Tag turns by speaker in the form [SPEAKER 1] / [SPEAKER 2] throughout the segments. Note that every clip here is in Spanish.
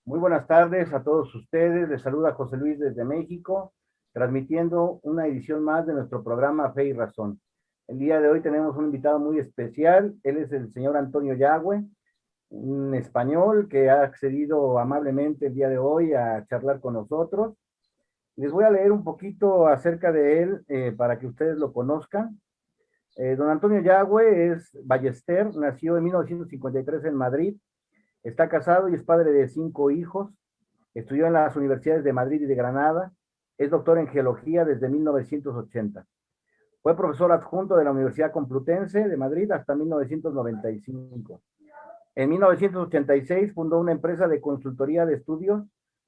[SPEAKER 1] Muy buenas tardes a todos ustedes. Les saluda José Luis desde México, transmitiendo una edición más de nuestro programa Fe y Razón. El día de hoy tenemos un invitado muy especial. Él es el señor Antonio Yagüe, un español que ha accedido amablemente el día de hoy a charlar con nosotros. Les voy a leer un poquito acerca de él para que ustedes lo conozcan. Don Antonio Yagüe es ballester, nació en 1953 en Madrid. Está casado y es padre de 5 hijos. Estudió en las universidades de Madrid y de Granada. Es doctor en geología desde 1980. Fue profesor adjunto de la Universidad Complutense de Madrid hasta 1995. En 1986 fundó una empresa de consultoría de estudios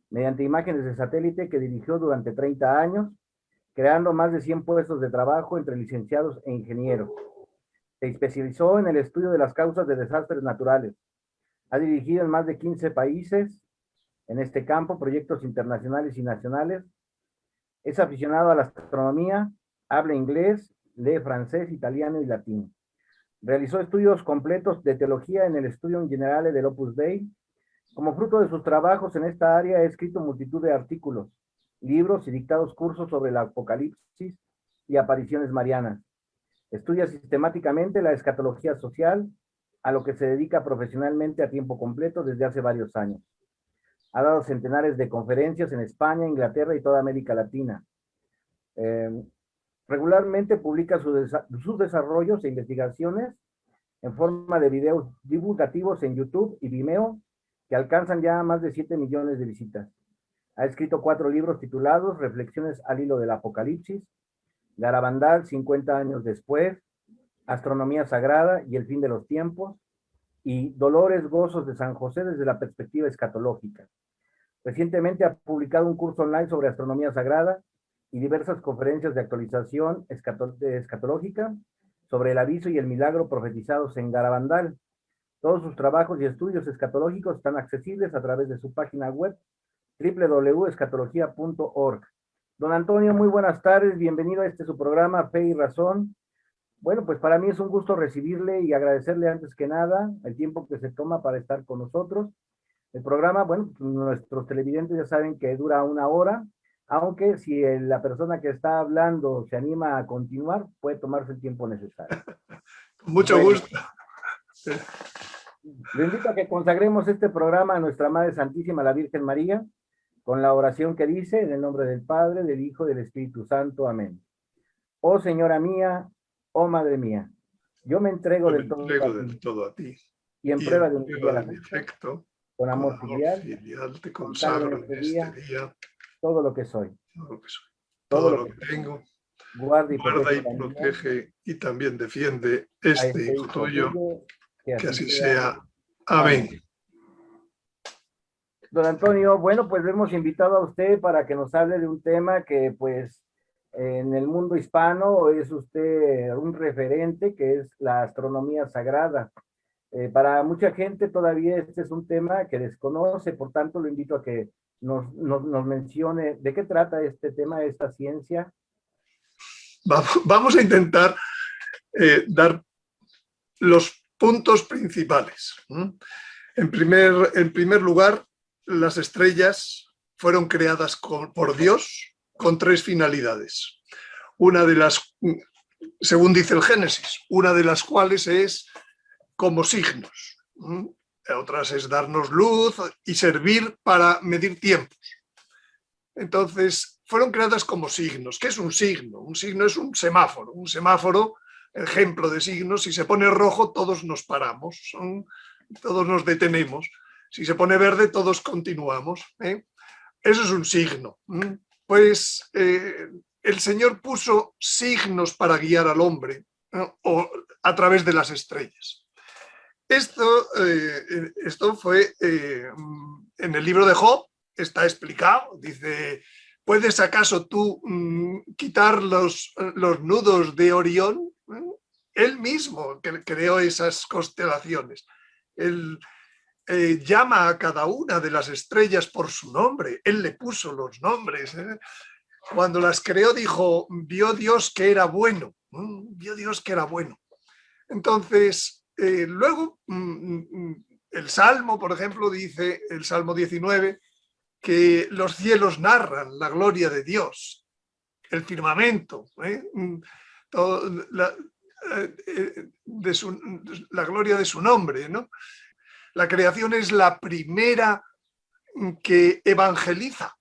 [SPEAKER 1] mediante imágenes de satélite que dirigió durante 30 años, creando más de 100 puestos de trabajo entre licenciados e ingenieros. Se especializó en el estudio de las causas de desastres naturales. Ha dirigido en más de 15 países en este campo, proyectos internacionales y nacionales. Es aficionado a la astronomía, habla inglés, lee francés, italiano y latín. Realizó estudios completos de teología en el Studium Generale del Opus Dei. Como fruto de sus trabajos en esta área, ha escrito multitud de artículos, libros y dictados cursos sobre el Apocalipsis y apariciones marianas. Estudia sistemáticamente la escatología social, a lo que se dedica profesionalmente a tiempo completo desde hace varios años. Ha dado centenares de conferencias en España, Inglaterra y toda América Latina. Eh, Regularmente publica sus desarrollos e investigaciones en forma de videos divulgativos en YouTube y Vimeo, que alcanzan ya más de 7 millones de visitas. Ha escrito 4 libros titulados Reflexiones al hilo del Apocalipsis, Garabandal 50 años después, Astronomía Sagrada y el fin de los tiempos, y Dolores Gozos de San José desde la perspectiva escatológica. Recientemente ha publicado un curso online sobre astronomía sagrada y diversas conferencias de actualización escatológica sobre el aviso y el milagro profetizados en Garabandal. Todos sus trabajos y estudios escatológicos están accesibles a través de su página web www.escatología.org. Don Antonio, muy buenas tardes, bienvenido a su programa Fe y Razón. Bueno, pues para mí es un gusto recibirle y agradecerle antes que nada el tiempo que se toma para estar con nosotros. El programa, bueno, nuestros televidentes ya saben que dura 1 hora, aunque si la persona que está hablando se anima a continuar, puede tomarse el tiempo necesario.
[SPEAKER 2] Con mucho
[SPEAKER 1] Bueno,
[SPEAKER 2] gusto.
[SPEAKER 1] le invito a que consagremos este programa a nuestra Madre Santísima, la Virgen María, con la oración que dice, en el nombre del Padre, del Hijo y del Espíritu Santo. Amén. Oh Señora mía, oh Madre mía, yo me entrego
[SPEAKER 2] Yo me
[SPEAKER 1] del todo
[SPEAKER 2] entrego
[SPEAKER 1] a
[SPEAKER 2] del
[SPEAKER 1] ti,
[SPEAKER 2] todo a ti
[SPEAKER 1] y en
[SPEAKER 2] y
[SPEAKER 1] prueba
[SPEAKER 2] en
[SPEAKER 1] de un
[SPEAKER 2] prueba
[SPEAKER 1] fiel
[SPEAKER 2] de mi
[SPEAKER 1] afecto,
[SPEAKER 2] afecto,
[SPEAKER 1] con
[SPEAKER 2] con
[SPEAKER 1] amor
[SPEAKER 2] amor
[SPEAKER 1] filial,
[SPEAKER 2] filial, te
[SPEAKER 1] consagro en
[SPEAKER 2] consagro
[SPEAKER 1] este
[SPEAKER 2] en este
[SPEAKER 1] día
[SPEAKER 2] día
[SPEAKER 1] todo lo que soy,
[SPEAKER 2] todo lo que soy,
[SPEAKER 1] todo
[SPEAKER 2] todo
[SPEAKER 1] lo
[SPEAKER 2] lo
[SPEAKER 1] que
[SPEAKER 2] que
[SPEAKER 1] tengo.
[SPEAKER 2] tengo.
[SPEAKER 1] Guarda y
[SPEAKER 2] Guarda
[SPEAKER 1] protege
[SPEAKER 2] y
[SPEAKER 1] también
[SPEAKER 2] protege y también defiende
[SPEAKER 1] a
[SPEAKER 2] este
[SPEAKER 1] este
[SPEAKER 2] hijo
[SPEAKER 1] hijo
[SPEAKER 2] tuyo,
[SPEAKER 1] tuyo, que
[SPEAKER 2] que
[SPEAKER 1] así
[SPEAKER 2] así
[SPEAKER 1] sea.
[SPEAKER 2] sea.
[SPEAKER 1] Amén.
[SPEAKER 2] Amén.
[SPEAKER 1] Don Antonio, bueno, pues le hemos invitado a usted para que nos hable de un tema que pues en el mundo hispano es usted un referente, que es la astronomía sagrada. Para mucha gente todavía este es un tema que desconoce, por tanto lo invito a que nos mencione de qué trata este tema, esta ciencia.
[SPEAKER 2] Vamos a intentar dar los puntos principales. En primer lugar, las estrellas fueron creadas por Dios con 3 finalidades. Una de las, según dice el Génesis, una de las cuales es como signos. Otras es darnos luz y servir para medir tiempos. Entonces, fueron creadas como signos. ¿Qué es un signo? Un signo es un semáforo. Un semáforo, ejemplo de signos, si se pone rojo, todos nos paramos, todos nos detenemos. Si se pone verde, todos continuamos. Eso es un signo. Pues el Señor puso signos para guiar al hombre, o a través de las estrellas. Esto fue en el libro de Job, está explicado. Dice, ¿puedes acaso tú quitar los nudos de Orión? Él mismo creó esas constelaciones. Él llama a cada una de las estrellas por su nombre. Él le puso los nombres. Cuando las creó dijo, vio Dios que era bueno. Vio Dios que era bueno. Entonces, luego el Salmo, por ejemplo, dice, el Salmo 19, que los cielos narran la gloria de Dios, el firmamento, todo, la gloria de su nombre, ¿no? La creación es la primera que evangeliza.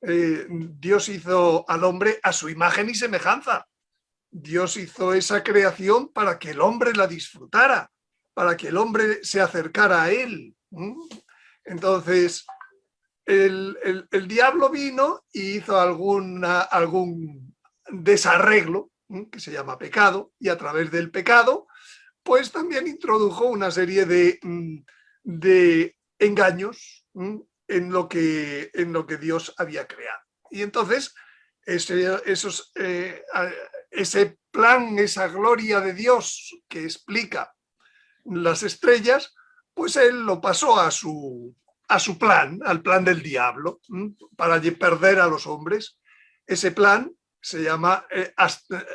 [SPEAKER 2] Dios hizo al hombre a su imagen y semejanza. Dios hizo esa creación para que el hombre la disfrutara, para que el hombre se acercara a él. Entonces, el diablo vino y hizo algún desarreglo, que se llama pecado, y a través del pecado, pues también introdujo una serie de engaños en lo que Dios había creado. Y entonces, ese plan, esa gloria de Dios que explica las estrellas, pues él lo pasó a su plan, al plan del diablo, para perder a los hombres. Ese plan se llama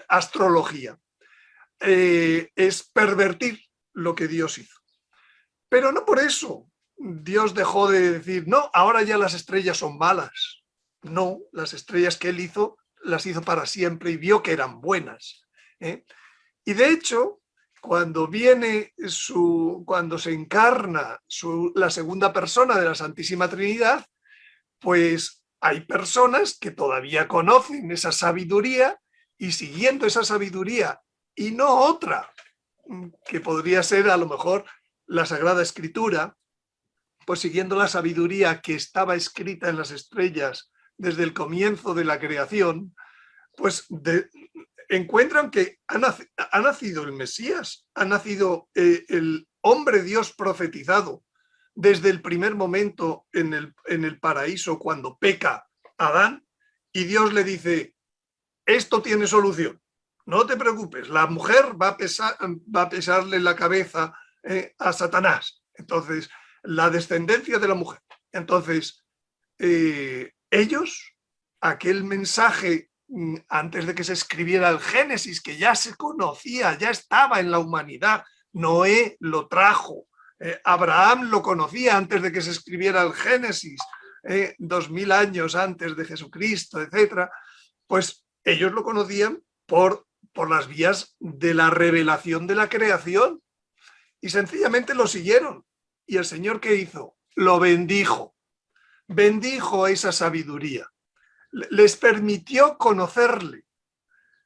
[SPEAKER 2] astrología. Es pervertir lo que Dios hizo. Pero no por eso Dios dejó de decir, no, ahora ya las estrellas son malas. No, las estrellas que él hizo, las hizo para siempre y vio que eran buenas. Y de hecho, cuando se encarna la segunda persona de la Santísima Trinidad, pues hay personas que todavía conocen esa sabiduría y siguiendo esa sabiduría y no otra, que podría ser a lo mejor la Sagrada Escritura, pues siguiendo la sabiduría que estaba escrita en las estrellas desde el comienzo de la creación, pues encuentran que ha nacido el Mesías, ha nacido el hombre Dios profetizado desde el primer momento en el paraíso cuando peca Adán, y Dios le dice, esto tiene solución, no te preocupes, la mujer va a pesarle la cabeza a Satanás, entonces la descendencia de la mujer. Entonces ellos, aquel mensaje antes de que se escribiera el Génesis, que ya se conocía, ya estaba en la humanidad, Noé lo trajo, Abraham lo conocía antes de que se escribiera el Génesis, 2000 años antes de Jesucristo, etc. Pues ellos lo conocían por las vías de la revelación de la creación y sencillamente lo siguieron. ¿Y el Señor qué hizo? Lo bendijo esa sabiduría. Les permitió conocerle,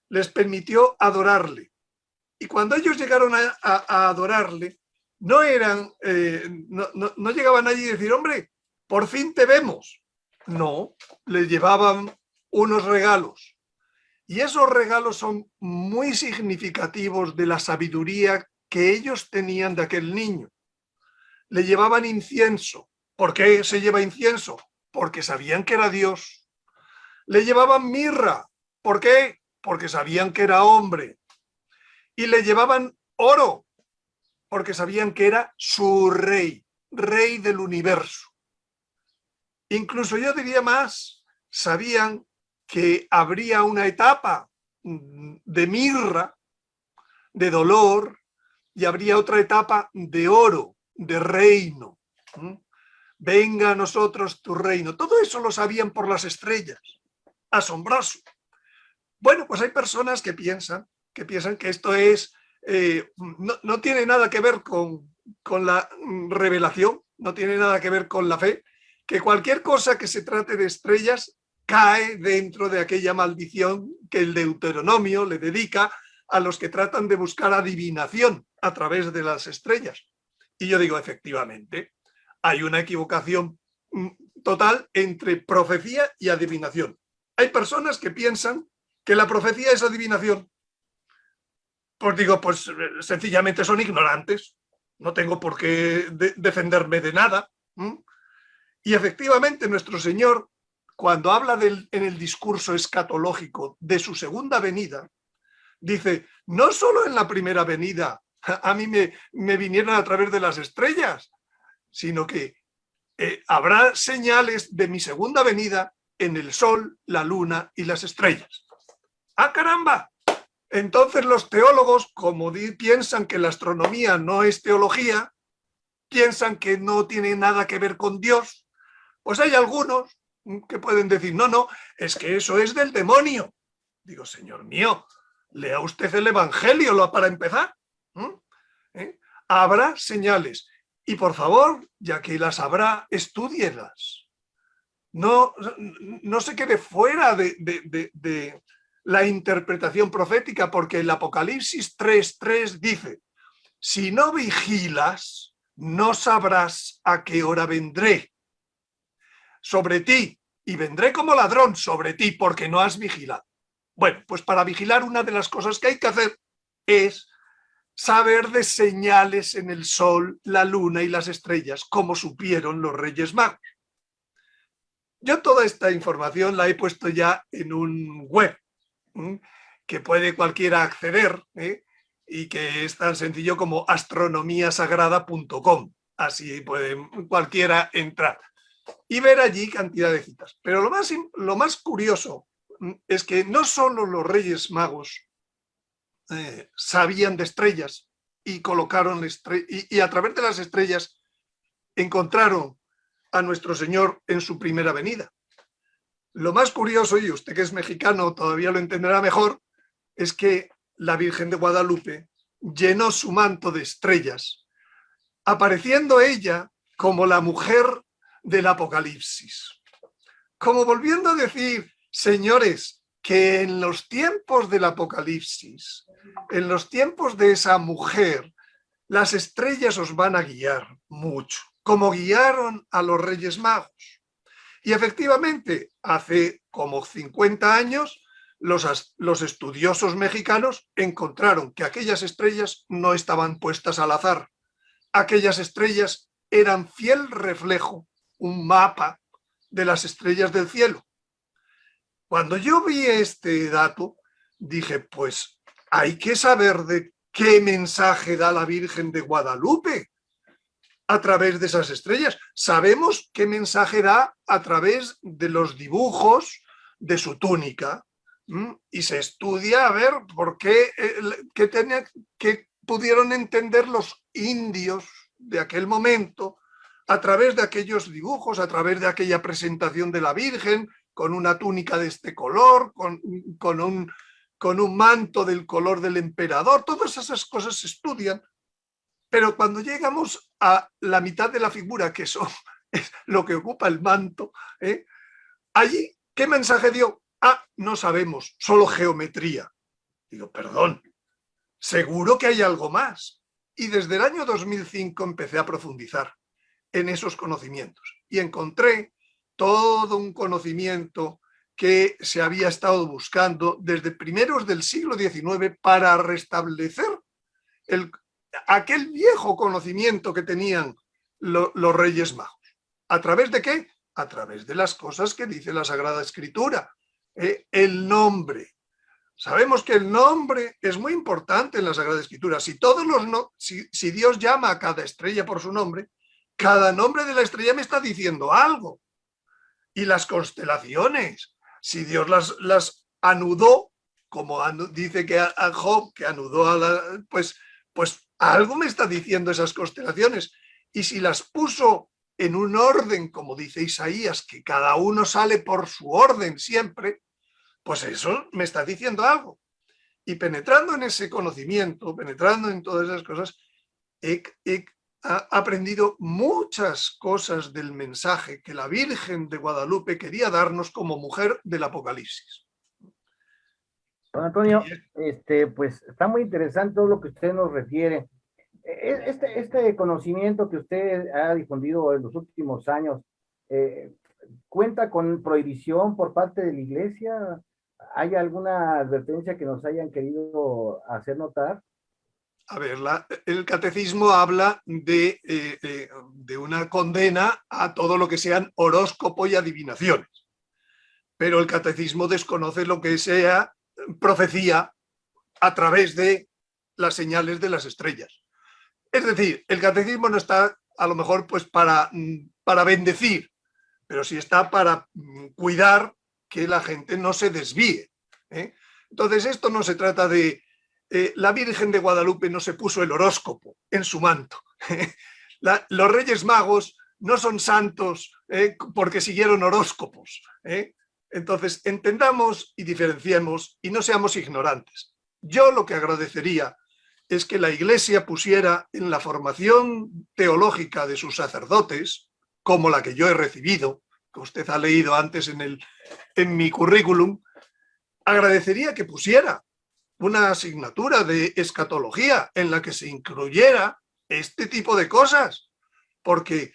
[SPEAKER 2] les permitió adorarle. Y cuando ellos llegaron a adorarle, no llegaban allí y decir, hombre, por fin te vemos. No, les llevaban unos regalos. Y esos regalos son muy significativos de la sabiduría que ellos tenían de aquel niño. Le llevaban incienso. ¿Por qué se lleva incienso? Porque sabían que era Dios. Le llevaban mirra. ¿Por qué? Porque sabían que era hombre. Y le llevaban oro, porque sabían que era su rey, rey del universo. Incluso yo diría más, sabían que habría una etapa de mirra, de dolor, y habría otra etapa de oro, de reino. Venga a nosotros tu reino. Todo eso lo sabían por las estrellas. Asombroso. Bueno, pues hay personas que piensan que esto es, no tiene nada que ver con la revelación, no tiene nada que ver con la fe, que cualquier cosa que se trate de estrellas cae dentro de aquella maldición que el Deuteronomio le dedica a los que tratan de buscar adivinación a través de las estrellas. Y yo digo, efectivamente, hay una equivocación total entre profecía y adivinación. Hay personas que piensan que la profecía es adivinación. Pues digo, pues sencillamente son ignorantes. No tengo por qué defenderme de nada. Y efectivamente nuestro Señor, cuando habla en el discurso escatológico de su segunda venida, dice, no solo en la primera venida a mí me vinieron a través de las estrellas, sino que habrá señales de mi segunda venida en el sol, la luna y las estrellas. ¡Ah, caramba! Entonces los teólogos, como piensan que la astronomía no es teología, piensan que no tiene nada que ver con Dios, pues hay algunos que pueden decir, no, no, es que eso es del demonio. Digo, señor mío, lea usted el Evangelio para empezar. Habrá señales. Y por favor, ya que las habrá, estúdielas. No se quede fuera de la interpretación profética, porque el Apocalipsis 3:3 dice, si no vigilas, no sabrás a qué hora vendré sobre ti, y vendré como ladrón sobre ti, porque no has vigilado. Bueno, pues para vigilar, una de las cosas que hay que hacer es saber de señales en el sol, la luna y las estrellas, como supieron los Reyes Magos. Yo toda esta información la he puesto ya en un web que puede cualquiera acceder, y que es tan sencillo como astronomiasagrada.com. Así puede cualquiera entrar y ver allí cantidad de citas. Pero lo más curioso es que no solo los Reyes Magos sabían de estrellas y colocaron y a través de las estrellas encontraron a nuestro Señor en su primera venida. Lo más curioso, y usted que es mexicano todavía lo entenderá mejor, es que la Virgen de Guadalupe llenó su manto de estrellas, apareciendo ella como la mujer del Apocalipsis. Como volviendo a decir, señores, que en los tiempos del Apocalipsis, en los tiempos de esa mujer, las estrellas os van a guiar mucho, como guiaron a los Reyes Magos. Y efectivamente, hace como 50 años, los estudiosos mexicanos encontraron que aquellas estrellas no estaban puestas al azar. Aquellas estrellas eran fiel reflejo, un mapa de las estrellas del cielo. Cuando yo vi este dato, dije, pues hay que saber de qué mensaje da la Virgen de Guadalupe a través de esas estrellas. Sabemos qué mensaje da a través de los dibujos de su túnica, y se estudia a ver por qué, qué pudieron entender los indios de aquel momento a través de aquellos dibujos, a través de aquella presentación de la Virgen con una túnica de este color, con un manto del color del emperador. Todas esas cosas se estudian, pero cuando llegamos a la mitad de la figura, que eso es lo que ocupa el manto, allí, ¿qué mensaje dio? No sabemos, solo geometría. Digo, perdón, seguro que hay algo más. Y desde el año 2005 empecé a profundizar en esos conocimientos y encontré todo un conocimiento que se había estado buscando desde primeros del siglo XIX para restablecer aquel viejo conocimiento que tenían los Reyes Magos. ¿A través de qué? A través de las cosas que dice la Sagrada Escritura. El nombre. Sabemos que el nombre es muy importante en la Sagrada Escritura. Si Dios llama a cada estrella por su nombre, cada nombre de la estrella me está diciendo algo. Y las constelaciones, si Dios las anudó, como dice que a Job, que anudó pues algo me está diciendo esas constelaciones. Y si las puso en un orden, como dice Isaías, que cada uno sale por su orden siempre, pues eso me está diciendo algo. Y penetrando en ese conocimiento, penetrando en todas esas cosas, he aprendido muchas cosas del mensaje que la Virgen de Guadalupe quería darnos como mujer del Apocalipsis.
[SPEAKER 1] Don Antonio, pues está muy interesante todo lo que usted nos refiere. Este conocimiento que usted ha difundido en los últimos años, ¿cuenta con prohibición por parte de la Iglesia? ¿Hay alguna advertencia que nos hayan querido hacer notar?
[SPEAKER 2] A ver, el catecismo habla de una condena a todo lo que sean horóscopo y adivinaciones, pero el catecismo desconoce lo que sea profecía a través de las señales de las estrellas. Es decir, el catecismo no está a lo mejor pues para bendecir, pero sí está para cuidar que la gente no se desvíe. Entonces esto no se trata de... la Virgen de Guadalupe no se puso el horóscopo en su manto. Los Reyes Magos no son santos porque siguieron horóscopos. Entonces, entendamos y diferenciemos y no seamos ignorantes. Yo lo que agradecería es que la Iglesia pusiera en la formación teológica de sus sacerdotes, como la que yo he recibido, que usted ha leído antes en mi currículum, agradecería que pusiera una asignatura de escatología en la que se incluyera este tipo de cosas, porque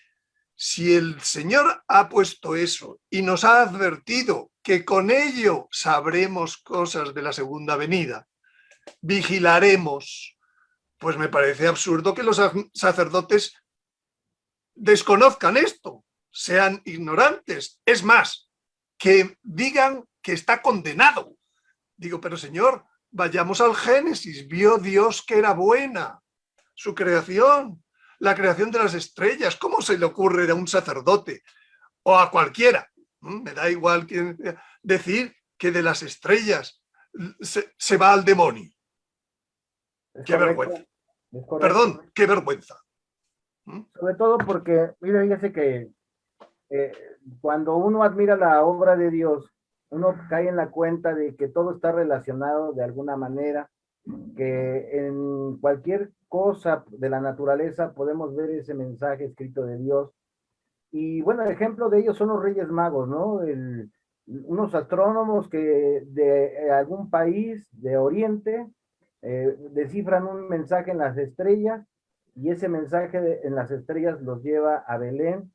[SPEAKER 2] si el Señor ha puesto eso y nos ha advertido que con ello sabremos cosas de la segunda venida, vigilaremos, pues me parece absurdo que los sacerdotes desconozcan esto, sean ignorantes. Es más, que digan que está condenado. Digo, pero Señor, vayamos al Génesis. Vio Dios que era buena su creación, la creación de las estrellas. ¿Cómo se le ocurre a un sacerdote o a cualquiera? Me da igual decir que de las estrellas se va al demonio. Qué vergüenza. Perdón, qué vergüenza.
[SPEAKER 1] Sobre todo porque, mire, fíjese que cuando uno admira la obra de Dios, uno cae en la cuenta de que todo está relacionado de alguna manera, que en cualquier cosa de la naturaleza podemos ver ese mensaje escrito de Dios. Y bueno, el ejemplo de ellos son los Reyes Magos, ¿no? Unos astrónomos que de algún país de Oriente descifran un mensaje en las estrellas y ese mensaje en las estrellas los lleva a Belén,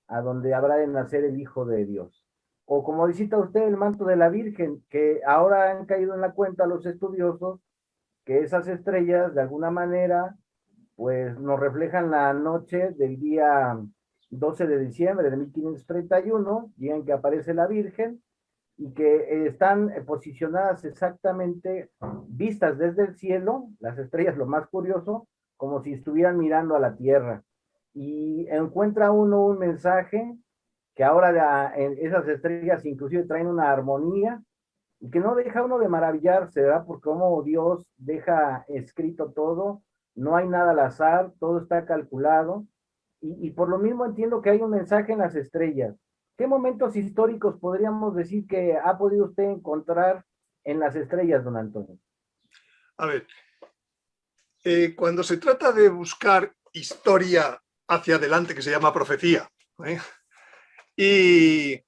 [SPEAKER 1] a donde habrá de nacer el Hijo de Dios. O como visita usted el manto de la Virgen, que ahora han caído en la cuenta los estudiosos, que esas estrellas de alguna manera pues nos reflejan la noche del día 12 de diciembre de 1531, día en que aparece la Virgen, y que están posicionadas exactamente, vistas desde el cielo, las estrellas, lo más curioso, como si estuvieran mirando a la tierra. Y encuentra uno un mensaje que ahora esas estrellas inclusive traen una armonía, y que no deja uno de maravillarse, ¿verdad? Por cómo Dios deja escrito todo, no hay nada al azar, todo está calculado, y por lo mismo entiendo que hay un mensaje en las estrellas. ¿Qué momentos históricos podríamos decir que ha podido usted encontrar en las estrellas, don Antonio?
[SPEAKER 2] A ver, cuando se trata de buscar historia hacia adelante, que se llama profecía, y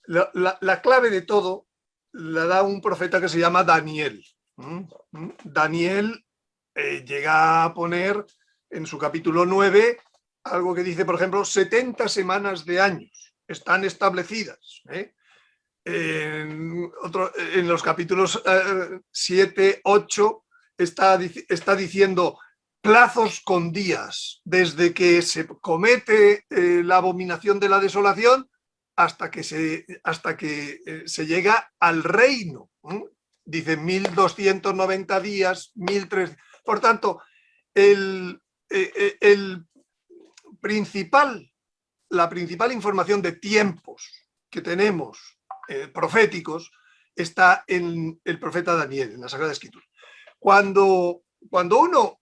[SPEAKER 2] la clave de todo la da un profeta que se llama Daniel. Daniel llega a poner en su capítulo 9 algo que dice, por ejemplo, 70 semanas de años están establecidas. En los capítulos 7, 8 está diciendo plazos con días, desde que se comete la abominación de la desolación hasta que se llega al reino. Dice 1290 días, 1300. Por tanto, la principal información de tiempos que tenemos proféticos está en el profeta Daniel, en la Sagrada Escritura. Cuando uno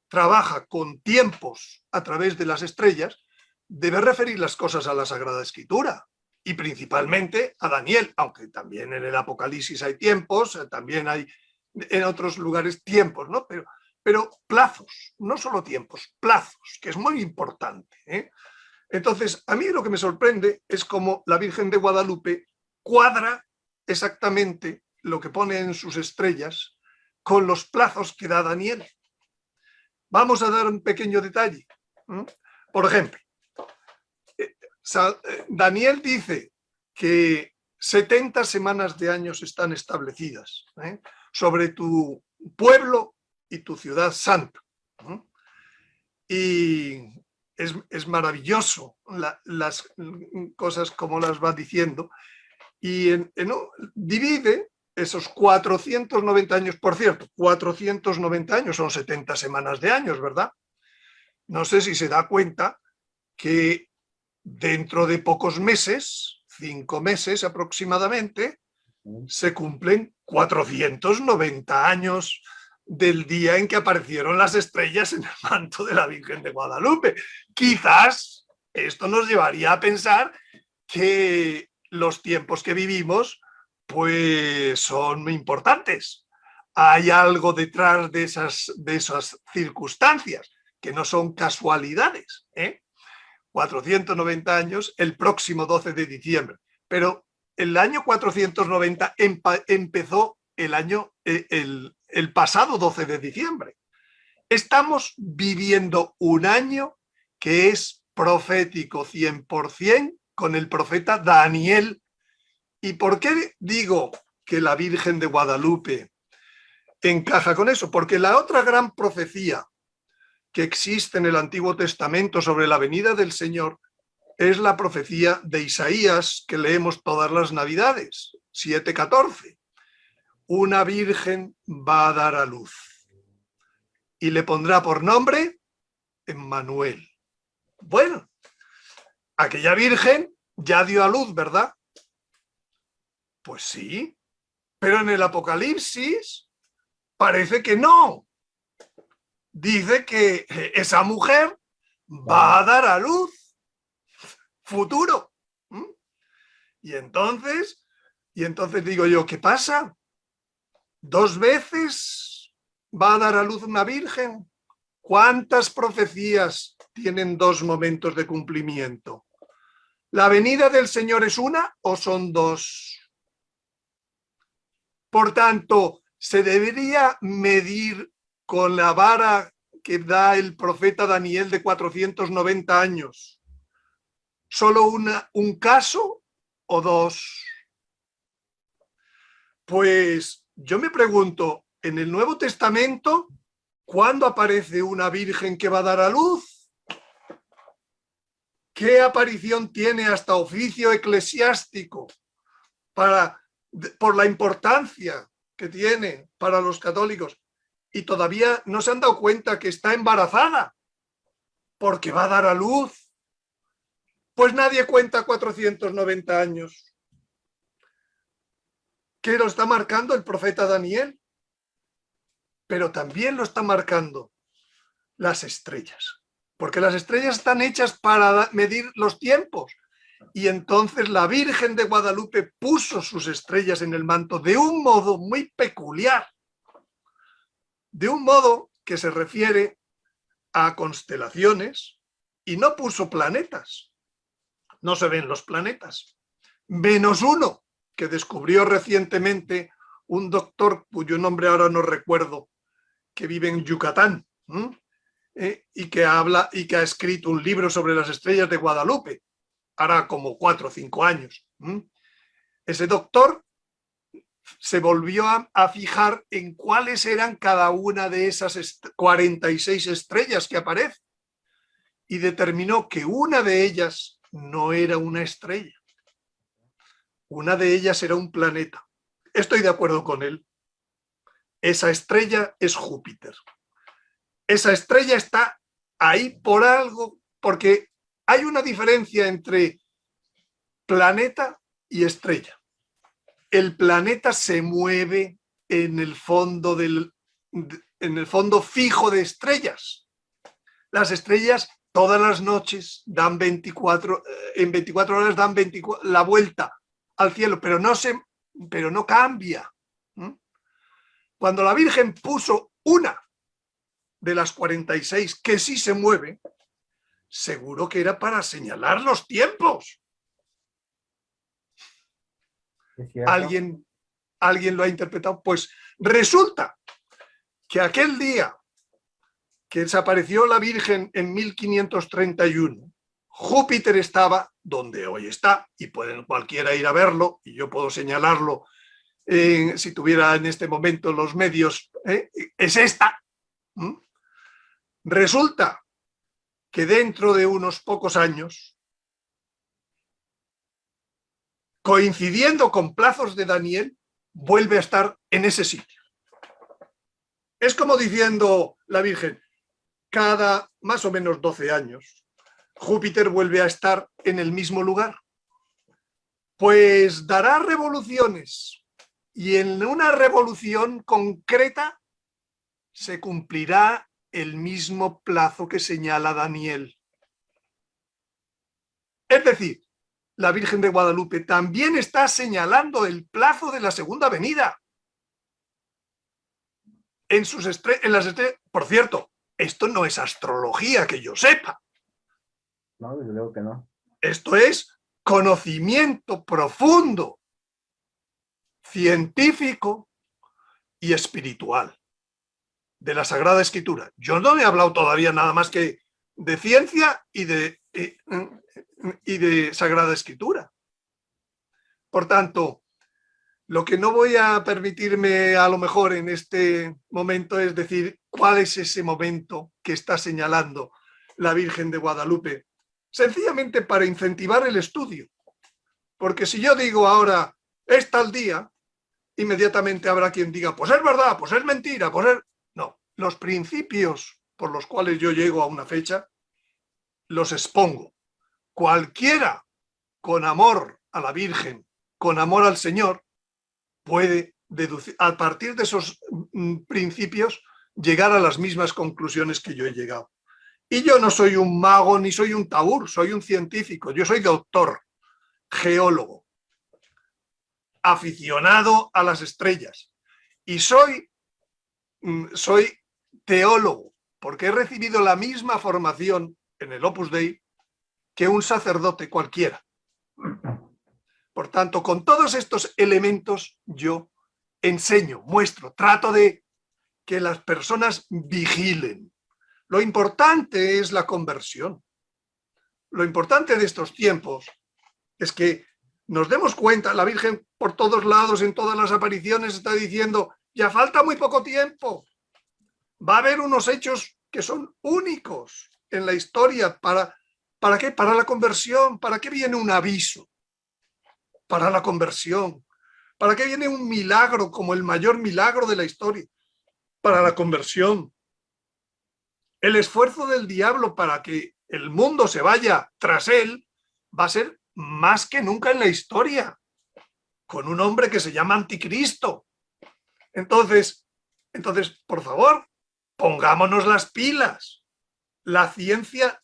[SPEAKER 2] trabaja con tiempos a través de las estrellas, debe referir las cosas a la Sagrada Escritura y principalmente a Daniel, aunque también en el Apocalipsis hay tiempos, también hay en otros lugares tiempos, ¿no? Pero plazos, no solo tiempos, plazos, que es muy importante. Entonces, a mí lo que me sorprende es cómo la Virgen de Guadalupe cuadra exactamente lo que pone en sus estrellas con los plazos que da Daniel. Vamos a dar un pequeño detalle. Por ejemplo, Daniel dice que 70 semanas de años están establecidas sobre tu pueblo y tu ciudad santa. Y es maravilloso las cosas como las va diciendo. Y divide esos 490 años, por cierto, 490 años son 70 semanas de años, ¿verdad? No sé si se da cuenta que dentro de pocos meses, 5 meses aproximadamente, se cumplen 490 años del día en que aparecieron las estrellas en el manto de la Virgen de Guadalupe. Quizás esto nos llevaría a pensar que los tiempos que vivimos pues son muy importantes. Hay algo detrás de esas circunstancias, que no son casualidades. 490 años el próximo 12 de diciembre. Pero el año 490 empezó el pasado 12 de diciembre. Estamos viviendo un año que es profético 100% con el profeta Daniel. ¿Y por qué digo que la Virgen de Guadalupe encaja con eso? Porque la otra gran profecía que existe en el Antiguo Testamento sobre la venida del Señor es la profecía de Isaías, que leemos todas las Navidades, 7:14. Una virgen va a dar a luz y le pondrá por nombre Emmanuel. Bueno, aquella virgen ya dio a luz, ¿verdad? Pues sí, pero en el Apocalipsis parece que no. Dice que esa mujer va a dar a luz futuro. Y entonces digo yo, ¿qué pasa? ¿2 veces va a dar a luz una virgen? ¿Cuántas profecías tienen 2 momentos de cumplimiento? ¿La venida del Señor es una o son 2? Por tanto, se debería medir con la vara que da el profeta Daniel de 490 años. ¿Solo un caso o 2? Pues yo me pregunto, en el Nuevo Testamento, ¿cuándo aparece una virgen que va a dar a luz? ¿Qué aparición tiene hasta oficio eclesiástico por la importancia que tiene para los católicos? Y todavía no se han dado cuenta que está embarazada porque va a dar a luz. Pues nadie cuenta 490 años. ¿Qué lo está marcando el profeta Daniel? Pero también lo está marcando las estrellas, porque las estrellas están hechas para medir los tiempos. Y entonces la Virgen de Guadalupe puso sus estrellas en el manto de un modo muy peculiar, de un modo que se refiere a constelaciones, y no puso planetas. No se ven los planetas, menos uno que descubrió recientemente un doctor cuyo nombre ahora no recuerdo, que vive en Yucatán, y que ha escrito un libro sobre las estrellas de Guadalupe, hará como 4 o 5 años. Ese doctor se volvió a fijar en cuáles eran cada una de esas 46 estrellas que aparecen y determinó que una de ellas no era una estrella. Una de ellas era un planeta. Estoy de acuerdo con él. Esa estrella es Júpiter. Esa estrella está ahí por algo, porque hay una diferencia entre planeta y estrella. El planeta se mueve en el fondo fijo de estrellas. Las estrellas todas las noches dan en 24 horas dan la vuelta al cielo, pero no cambia. Cuando la Virgen puso una de las 46 que sí se mueve, seguro que era para señalar los tiempos. ¿Alguien lo ha interpretado? Pues resulta que aquel día que desapareció la Virgen en 1531, Júpiter estaba donde hoy está, y pueden cualquiera ir a verlo, y yo puedo señalarlo si tuviera en este momento los medios, es esta. Resulta que dentro de unos pocos años, coincidiendo con plazos de Daniel, vuelve a estar en ese sitio. Es como diciendo la Virgen, cada más o menos 12 años, Júpiter vuelve a estar en el mismo lugar. Pues dará revoluciones, y en una revolución concreta se cumplirá el mismo plazo que señala Daniel. Es decir, la Virgen de Guadalupe también está señalando el plazo de la segunda venida. En las estrellas. Por cierto, esto no es astrología, que yo sepa.
[SPEAKER 1] No, desde luego que no.
[SPEAKER 2] Esto es conocimiento profundo, científico y espiritual de la Sagrada Escritura. Yo no he hablado todavía nada más que de ciencia y de Sagrada Escritura. Por tanto, lo que no voy a permitirme a lo mejor en este momento es decir cuál es ese momento que está señalando la Virgen de Guadalupe, sencillamente para incentivar el estudio. Porque si yo digo ahora, es tal día, inmediatamente habrá quien diga, pues es verdad, pues es mentira, pues es... No, los principios por los cuales yo llego a una fecha, los expongo. Cualquiera con amor a la Virgen, con amor al Señor, puede deducir, a partir de esos principios, llegar a las mismas conclusiones que yo he llegado. Y yo no soy un mago ni soy un tabur, soy un científico, yo soy doctor, geólogo, aficionado a las estrellas y soy teólogo, porque he recibido la misma formación en el Opus Dei que un sacerdote cualquiera. Por tanto, con todos estos elementos yo enseño, muestro, trato de que las personas vigilen. Lo importante es la conversión. Lo importante de estos tiempos es que nos demos cuenta, la Virgen por todos lados, en todas las apariciones, está diciendo, ya falta muy poco tiempo. Va a haber unos hechos que son únicos en la historia. ¿Para qué? Para la conversión. ¿Para qué viene un aviso? Para la conversión. ¿Para qué viene un milagro como el mayor milagro de la historia? Para la conversión. El esfuerzo del diablo para que el mundo se vaya tras él va a ser más que nunca en la historia, con un hombre que se llama Anticristo. Entonces, por favor, pongámonos las pilas. La ciencia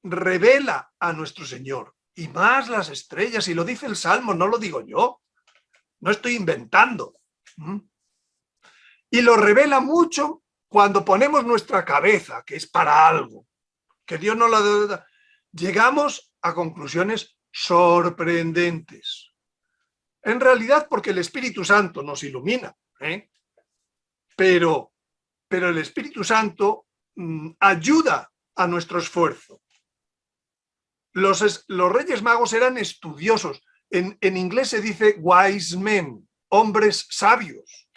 [SPEAKER 2] revela a nuestro Señor, y más las estrellas, y lo dice el Salmo, no lo digo yo, no estoy inventando. Y lo revela mucho cuando ponemos nuestra cabeza, que es para algo, que Dios nos la da, llegamos a conclusiones sorprendentes. En realidad porque el Espíritu Santo nos ilumina, pero el Espíritu Santo ayuda a nuestro esfuerzo. Los Reyes Magos eran estudiosos. En inglés se dice wise men, hombres sabios.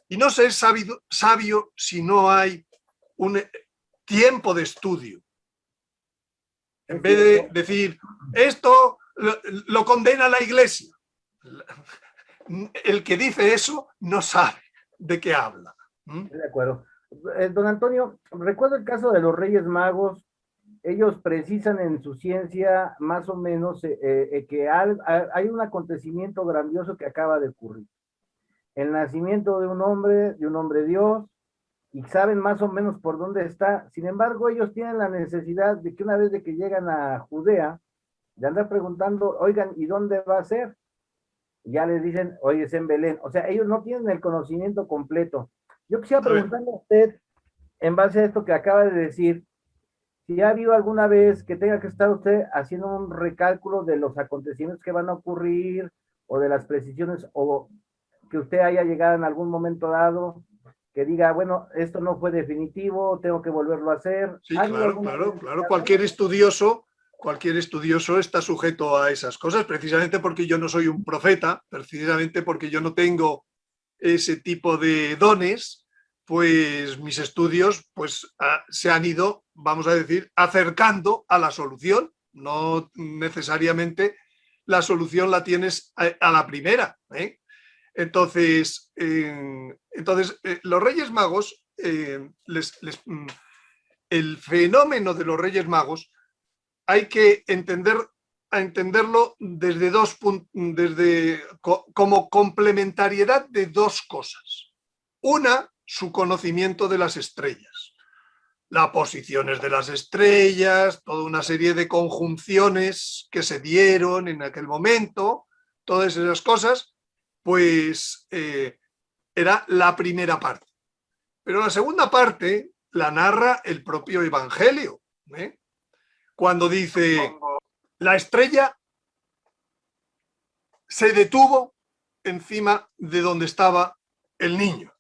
[SPEAKER 2] Y no se es sabio si no hay un tiempo de estudio. En vez de decir, esto lo condena la Iglesia. El que dice eso no sabe de qué habla.
[SPEAKER 1] De acuerdo. Don Antonio, recuerdo el caso de los Reyes Magos. Ellos precisan en su ciencia más o menos que hay un acontecimiento grandioso que acaba de ocurrir. El nacimiento de un hombre Dios, y saben más o menos por dónde está. Sin embargo, ellos tienen la necesidad de que una vez de que llegan a Judea, de andar preguntando, oigan, ¿y dónde va a ser? Y ya les dicen, oye, es en Belén. O sea, ellos no tienen el conocimiento completo. Yo quisiera preguntarle a usted, en base a esto que acaba de decir, si ha habido alguna vez que tenga que estar usted haciendo un recálculo de los acontecimientos que van a ocurrir, o de las precisiones, o que usted haya llegado en algún momento dado, que diga, bueno, esto no fue definitivo, tengo que volverlo a hacer.
[SPEAKER 2] Sí, claro. Cualquier estudioso está sujeto a esas cosas, precisamente porque yo no soy un profeta, precisamente porque yo no tengo ese tipo de dones, pues mis estudios pues, se han ido, vamos a decir, acercando a la solución. No necesariamente la solución la tienes a la primera, Entonces, los Reyes Magos, el fenómeno de los Reyes Magos hay que entenderlo desde dos puntos, como complementariedad de dos cosas. Una su conocimiento de las estrellas. Las posiciones de las estrellas, toda una serie de conjunciones que se dieron en aquel momento, todas esas cosas, pues era la primera parte. Pero la segunda parte la narra el propio Evangelio, cuando dice, la estrella se detuvo encima de donde estaba el niño.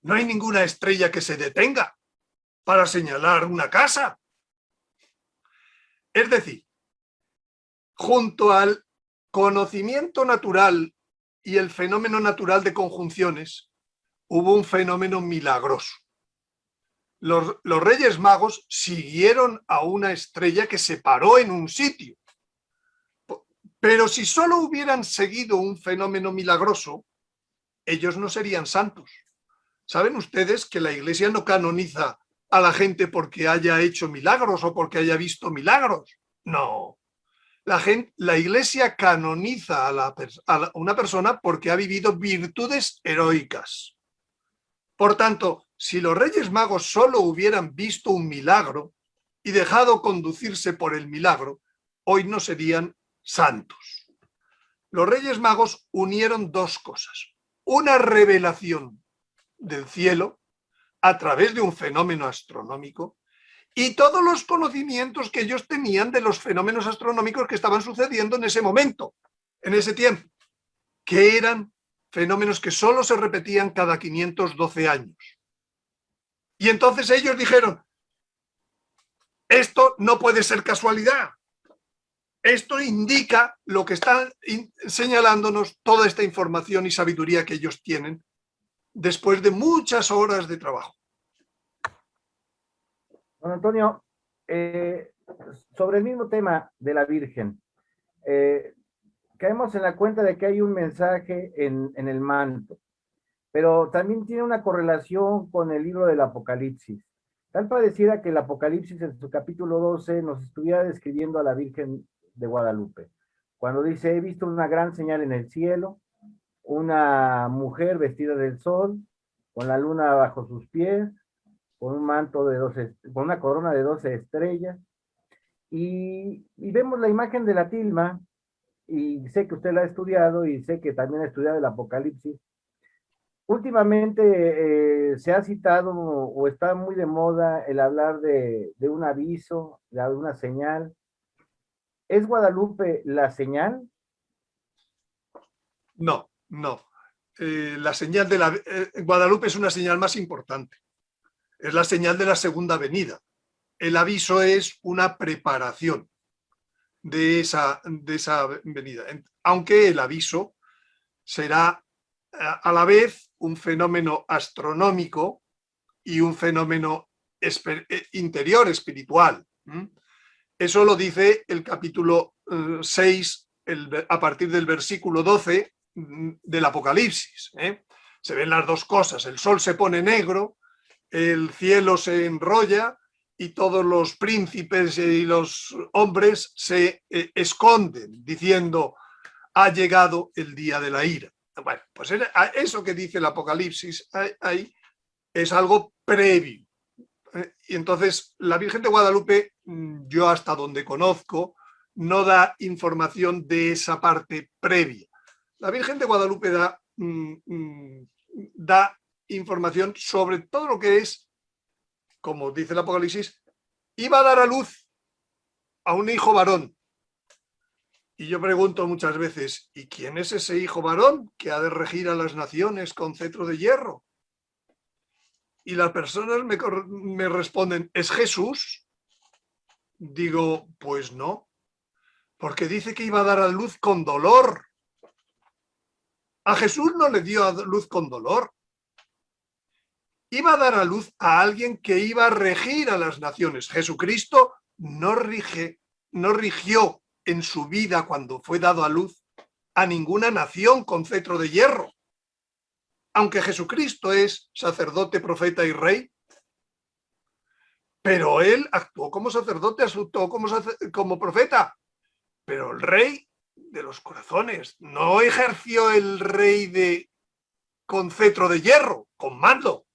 [SPEAKER 2] No hay ninguna estrella que se detenga para señalar una casa. Es decir, junto al conocimiento natural y el fenómeno natural de conjunciones, hubo un fenómeno milagroso. Los Reyes Magos siguieron a una estrella que se paró en un sitio. Pero si solo hubieran seguido un fenómeno milagroso, ellos no serían santos. ¿Saben ustedes que la Iglesia no canoniza a la gente porque haya hecho milagros o porque haya visto milagros? No. La Iglesia canoniza a una persona porque ha vivido virtudes heroicas. Por tanto, si los Reyes Magos solo hubieran visto un milagro y dejado conducirse por el milagro, hoy no serían santos. Los Reyes Magos unieron dos cosas. Una revelación del cielo a través de un fenómeno astronómico y todos los conocimientos que ellos tenían de los fenómenos astronómicos que estaban sucediendo en ese momento, en ese tiempo, que eran fenómenos que solo se repetían cada 512 años. Y entonces ellos dijeron, esto no puede ser casualidad. Esto indica lo que está señalándonos toda esta información y sabiduría que ellos tienen después de muchas horas de trabajo.
[SPEAKER 1] Don Antonio, sobre el mismo tema de la Virgen, caemos en la cuenta de que hay un mensaje en el manto, pero también tiene una correlación con el libro del Apocalipsis. Tal pareciera que el Apocalipsis en su capítulo 12 nos estuviera describiendo a la Virgen de Guadalupe, cuando dice, he visto una gran señal en el cielo, una mujer vestida del sol, con la luna bajo sus pies, con un manto de 12, con una corona de 12 estrellas, y vemos la imagen de la tilma, y sé que usted la ha estudiado, y sé que también ha estudiado el Apocalipsis. Últimamente se ha citado, o está muy de moda, el hablar de un aviso, de una señal. ¿Es Guadalupe la señal?
[SPEAKER 2] No, no. La señal de Guadalupe es una señal más importante. Es la señal de la segunda venida. El aviso es una preparación de esa venida. Aunque el aviso será a la vez un fenómeno astronómico y un fenómeno interior, espiritual. Eso lo dice el capítulo 6, a partir del versículo 12 del Apocalipsis. Se ven las dos cosas, el sol se pone negro, el cielo se enrolla y todos los príncipes y los hombres se esconden, diciendo, ha llegado el día de la ira. Bueno, pues eso que dice el Apocalipsis ahí es algo previo. Y entonces la Virgen de Guadalupe, yo hasta donde conozco, no da información de esa parte previa. La Virgen de Guadalupe da información sobre todo lo que es, como dice el Apocalipsis, iba a dar a luz a un hijo varón. Y yo pregunto muchas veces, ¿y quién es ese hijo varón que ha de regir a las naciones con cetro de hierro? Y las personas me responden, ¿es Jesús? Digo, pues no, porque dice que iba a dar a luz con dolor. A Jesús no le dio a luz con dolor. Iba a dar a luz a alguien que iba a regir a las naciones. Jesucristo no rigió en su vida cuando fue dado a luz a ninguna nación con cetro de hierro. Aunque Jesucristo es sacerdote, profeta y rey, pero él actuó como sacerdote, actuó como profeta, pero el rey de los corazones, no ejerció el rey de con cetro de hierro, con mando.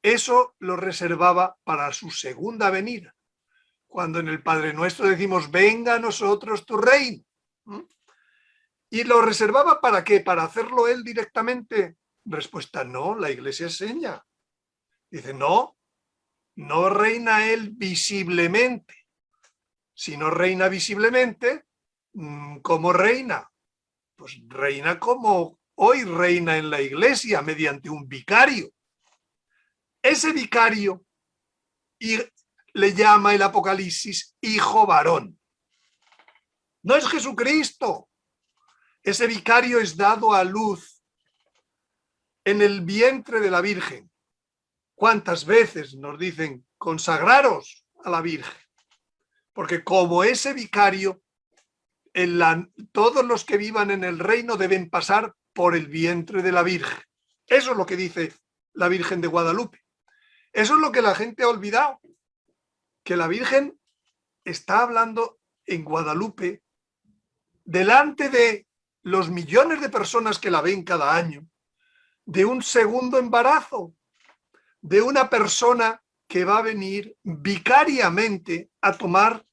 [SPEAKER 2] Eso lo reservaba para su segunda venida, cuando en el Padre Nuestro decimos, venga a nosotros tu reino. ¿Y lo reservaba para qué? ¿Para hacerlo él directamente? Respuesta, no, la Iglesia enseña. Dice, no, no reina él visiblemente. Si no reina visiblemente, ¿cómo reina? Pues reina como hoy reina en la Iglesia, mediante un vicario. Ese vicario le llama el Apocalipsis hijo varón. No es Jesucristo. Ese vicario es dado a luz en el vientre de la Virgen. ¿Cuántas veces nos dicen consagraros a la Virgen? Porque como ese vicario, todos los que vivan en el reino deben pasar por el vientre de la Virgen. Eso es lo que dice la Virgen de Guadalupe. Eso es lo que la gente ha olvidado. Que la Virgen está hablando en Guadalupe delante de los millones de personas que la ven cada año, de un segundo embarazo, de una persona que va a venir vicariamente a tomar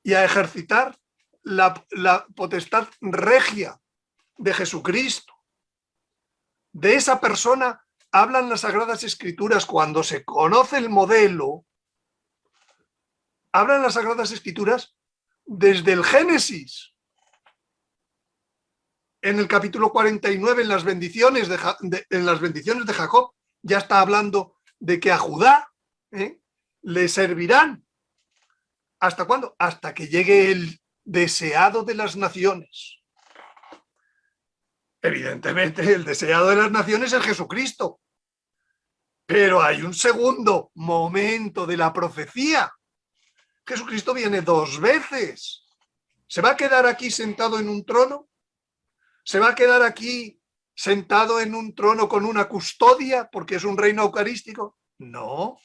[SPEAKER 2] y a ejercitar la potestad regia de Jesucristo. De esa persona hablan las Sagradas Escrituras. Cuando se conoce el modelo, hablan las Sagradas Escrituras desde el Génesis. En el capítulo 49, en las bendiciones de Jacob, ya está hablando de que a Judá le servirán. ¿Hasta cuándo? Hasta que llegue el deseado de las naciones. Evidentemente, el deseado de las naciones es Jesucristo. Pero hay un segundo momento de la profecía. Jesucristo viene 2 veces. ¿Se va a quedar aquí sentado en un trono? ¿Se va a quedar aquí sentado en un trono con una custodia porque es un reino eucarístico? No.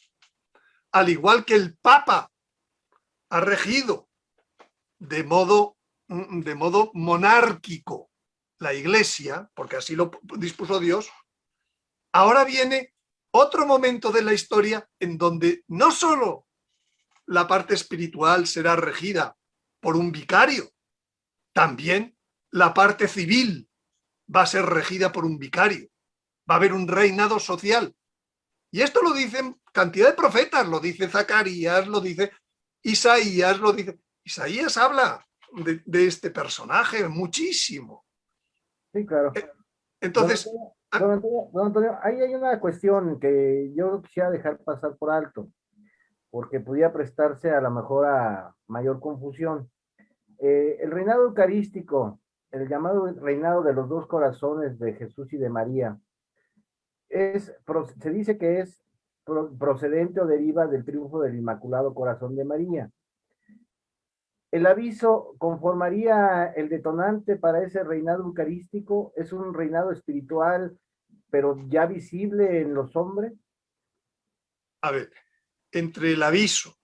[SPEAKER 2] Al igual que el Papa ha regido de modo monárquico la Iglesia, porque así lo dispuso Dios, ahora viene otro momento de la historia en donde no solo la parte espiritual será regida por un vicario, también la parte civil va a ser regida por un vicario. Va a haber un reinado social. Y esto lo dicen cantidad de profetas, lo dice Zacarías, lo dice Isaías, lo dice... Isaías habla de este personaje muchísimo.
[SPEAKER 1] Sí, claro.
[SPEAKER 2] Entonces...
[SPEAKER 1] Don Antonio, ahí hay una cuestión que yo quisiera dejar pasar por alto, porque podía prestarse a lo mejor a mayor confusión. El reinado eucarístico, el llamado reinado de los 2 corazones de Jesús y de María, se dice que es procedente o deriva del triunfo del Inmaculado Corazón de María. El aviso conformaría el detonante para ese reinado eucarístico. Es un reinado espiritual, pero ya visible en los hombres.
[SPEAKER 2] A ver, entre el aviso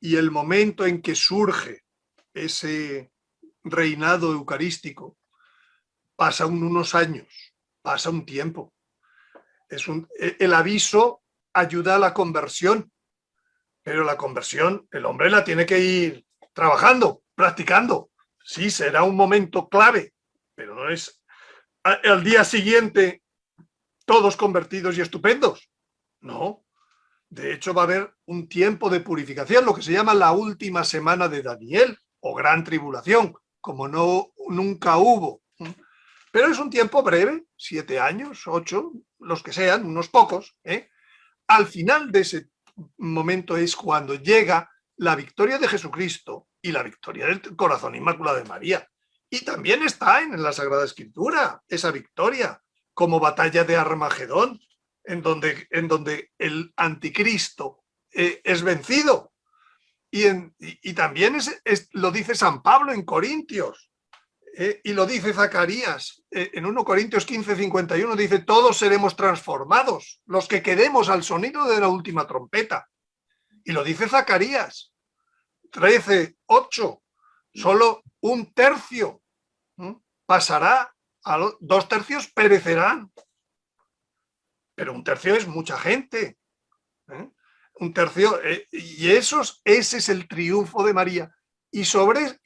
[SPEAKER 2] y el momento en que surge ese reinado eucarístico, pasan unos años, pasa un tiempo. El aviso ayuda a la conversión, pero la conversión el hombre la tiene que ir trabajando, practicando. Sí, será un momento clave, pero no es al día siguiente todos convertidos y estupendos. No. De hecho, va a haber un tiempo de purificación, lo que se llama la última semana de Daniel, o gran tribulación, como nunca hubo. Pero es un tiempo breve, 7 años, 8, los que sean, unos pocos. Al final de ese momento es cuando llega la victoria de Jesucristo y la victoria del corazón inmaculado de María. Y también está en la Sagrada Escritura esa victoria, como batalla de Armagedón, en donde el anticristo es vencido. Y también lo dice San Pablo en Corintios, y lo dice Zacarías. En 1 Corintios 15:51 dice, todos seremos transformados, los que quedemos al sonido de la última trompeta. Y lo dice Zacarías 13:8, solo 1/3 pasará a los 2/3 perecerán. Pero 1/3 es mucha gente. ¿Eh? 1/3, ese es el triunfo de María. Y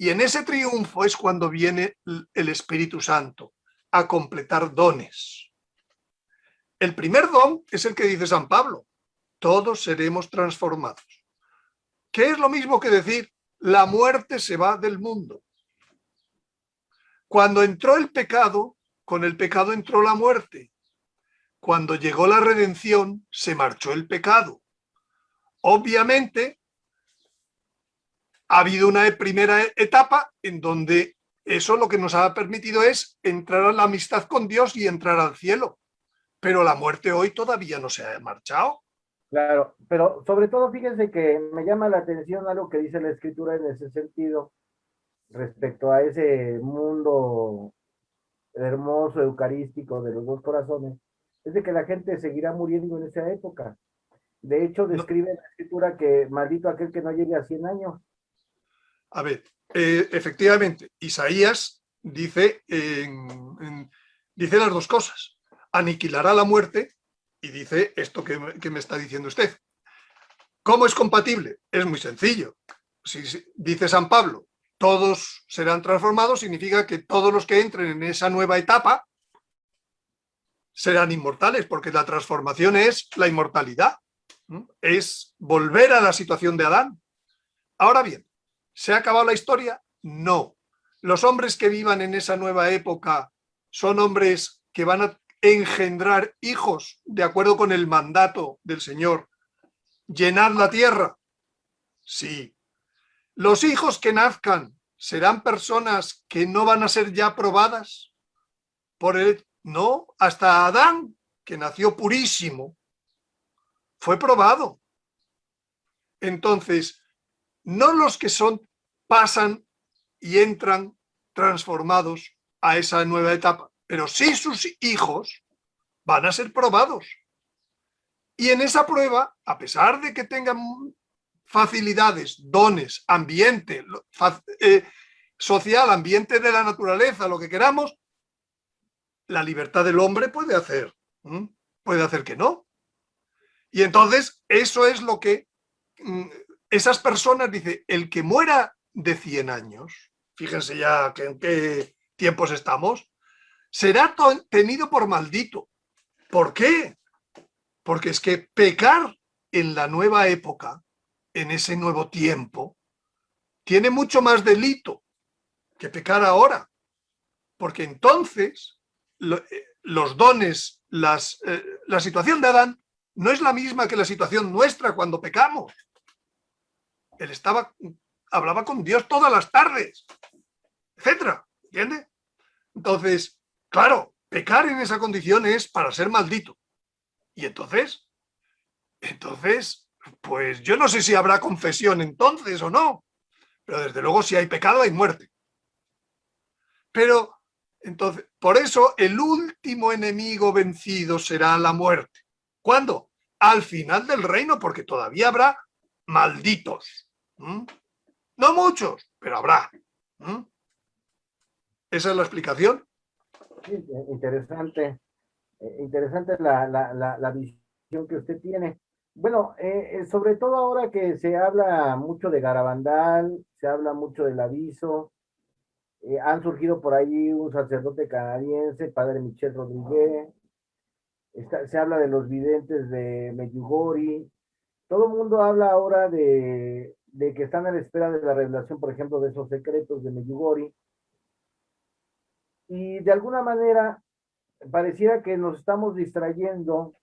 [SPEAKER 2] en ese triunfo es cuando viene el Espíritu Santo a completar dones. El primer don es el que dice San Pablo: todos seremos transformados. Que es lo mismo que decir, la muerte se va del mundo. Cuando entró el pecado, con el pecado entró la muerte. Cuando llegó la redención, se marchó el pecado. Obviamente, ha habido una primera etapa en donde eso lo que nos ha permitido es entrar a la amistad con Dios y entrar al cielo. Pero la muerte hoy todavía no se ha marchado.
[SPEAKER 1] Claro, pero sobre todo fíjense que me llama la atención algo que dice la Escritura en ese sentido, respecto a ese mundo hermoso, eucarístico de los dos corazones, es de que la gente seguirá muriendo en esa época. De hecho, describe la Escritura que maldito aquel que no llegue a 100 años.
[SPEAKER 2] A ver, efectivamente, Isaías dice, dice las dos cosas. Aniquilará la muerte y dice esto que me está diciendo usted. ¿Cómo es compatible? Es muy sencillo. Si dice San Pablo, todos serán transformados, significa que todos los que entren en esa nueva etapa serán inmortales, porque la transformación es la inmortalidad. Es volver a la situación de Adán. Ahora bien, ¿se ha acabado la historia? No. Los hombres que vivan en esa nueva época son hombres que van a engendrar hijos de acuerdo con el mandato del Señor. ¿Llenad la tierra? Sí. ¿Los hijos que nazcan serán personas que no van a ser ya probadas? No, hasta Adán, que nació purísimo, fue probado. Entonces, no los que pasan y entran transformados a esa nueva etapa, pero sí sus hijos van a ser probados. Y en esa prueba, a pesar de que tengan facilidades, dones, ambiente social, ambiente de la naturaleza, lo que queramos, la libertad del hombre puede hacer que no. Y entonces eso es lo que esas personas, dice, el que muera de 100 años, fíjense ya que en qué tiempos estamos, será tenido por maldito. ¿Por qué? Porque es que pecar en la nueva época, en ese nuevo tiempo, tiene mucho más delito que pecar ahora. Porque entonces los dones, la situación de Adán no es la misma que la situación nuestra cuando pecamos. Él hablaba con Dios todas las tardes, etcétera, ¿entiende? Entonces, claro, pecar en esa condición es para ser maldito. Y entonces, pues yo no sé si habrá confesión entonces o no, pero desde luego si hay pecado hay muerte. Pero, entonces, por eso el último enemigo vencido será la muerte. ¿Cuándo? Al final del reino, porque todavía habrá malditos. No muchos, pero habrá. ¿Esa es la explicación?
[SPEAKER 1] Sí, interesante. Interesante la visión que usted tiene. Bueno, sobre todo ahora que se habla mucho de Garabandal, se habla mucho del aviso, han surgido por ahí un sacerdote canadiense, padre Michel Rodríguez, se habla de los videntes de Medjugorje, todo el mundo habla ahora de que están a la espera de la revelación, por ejemplo, de esos secretos de Medjugorje, y de alguna manera pareciera que nos estamos distrayendo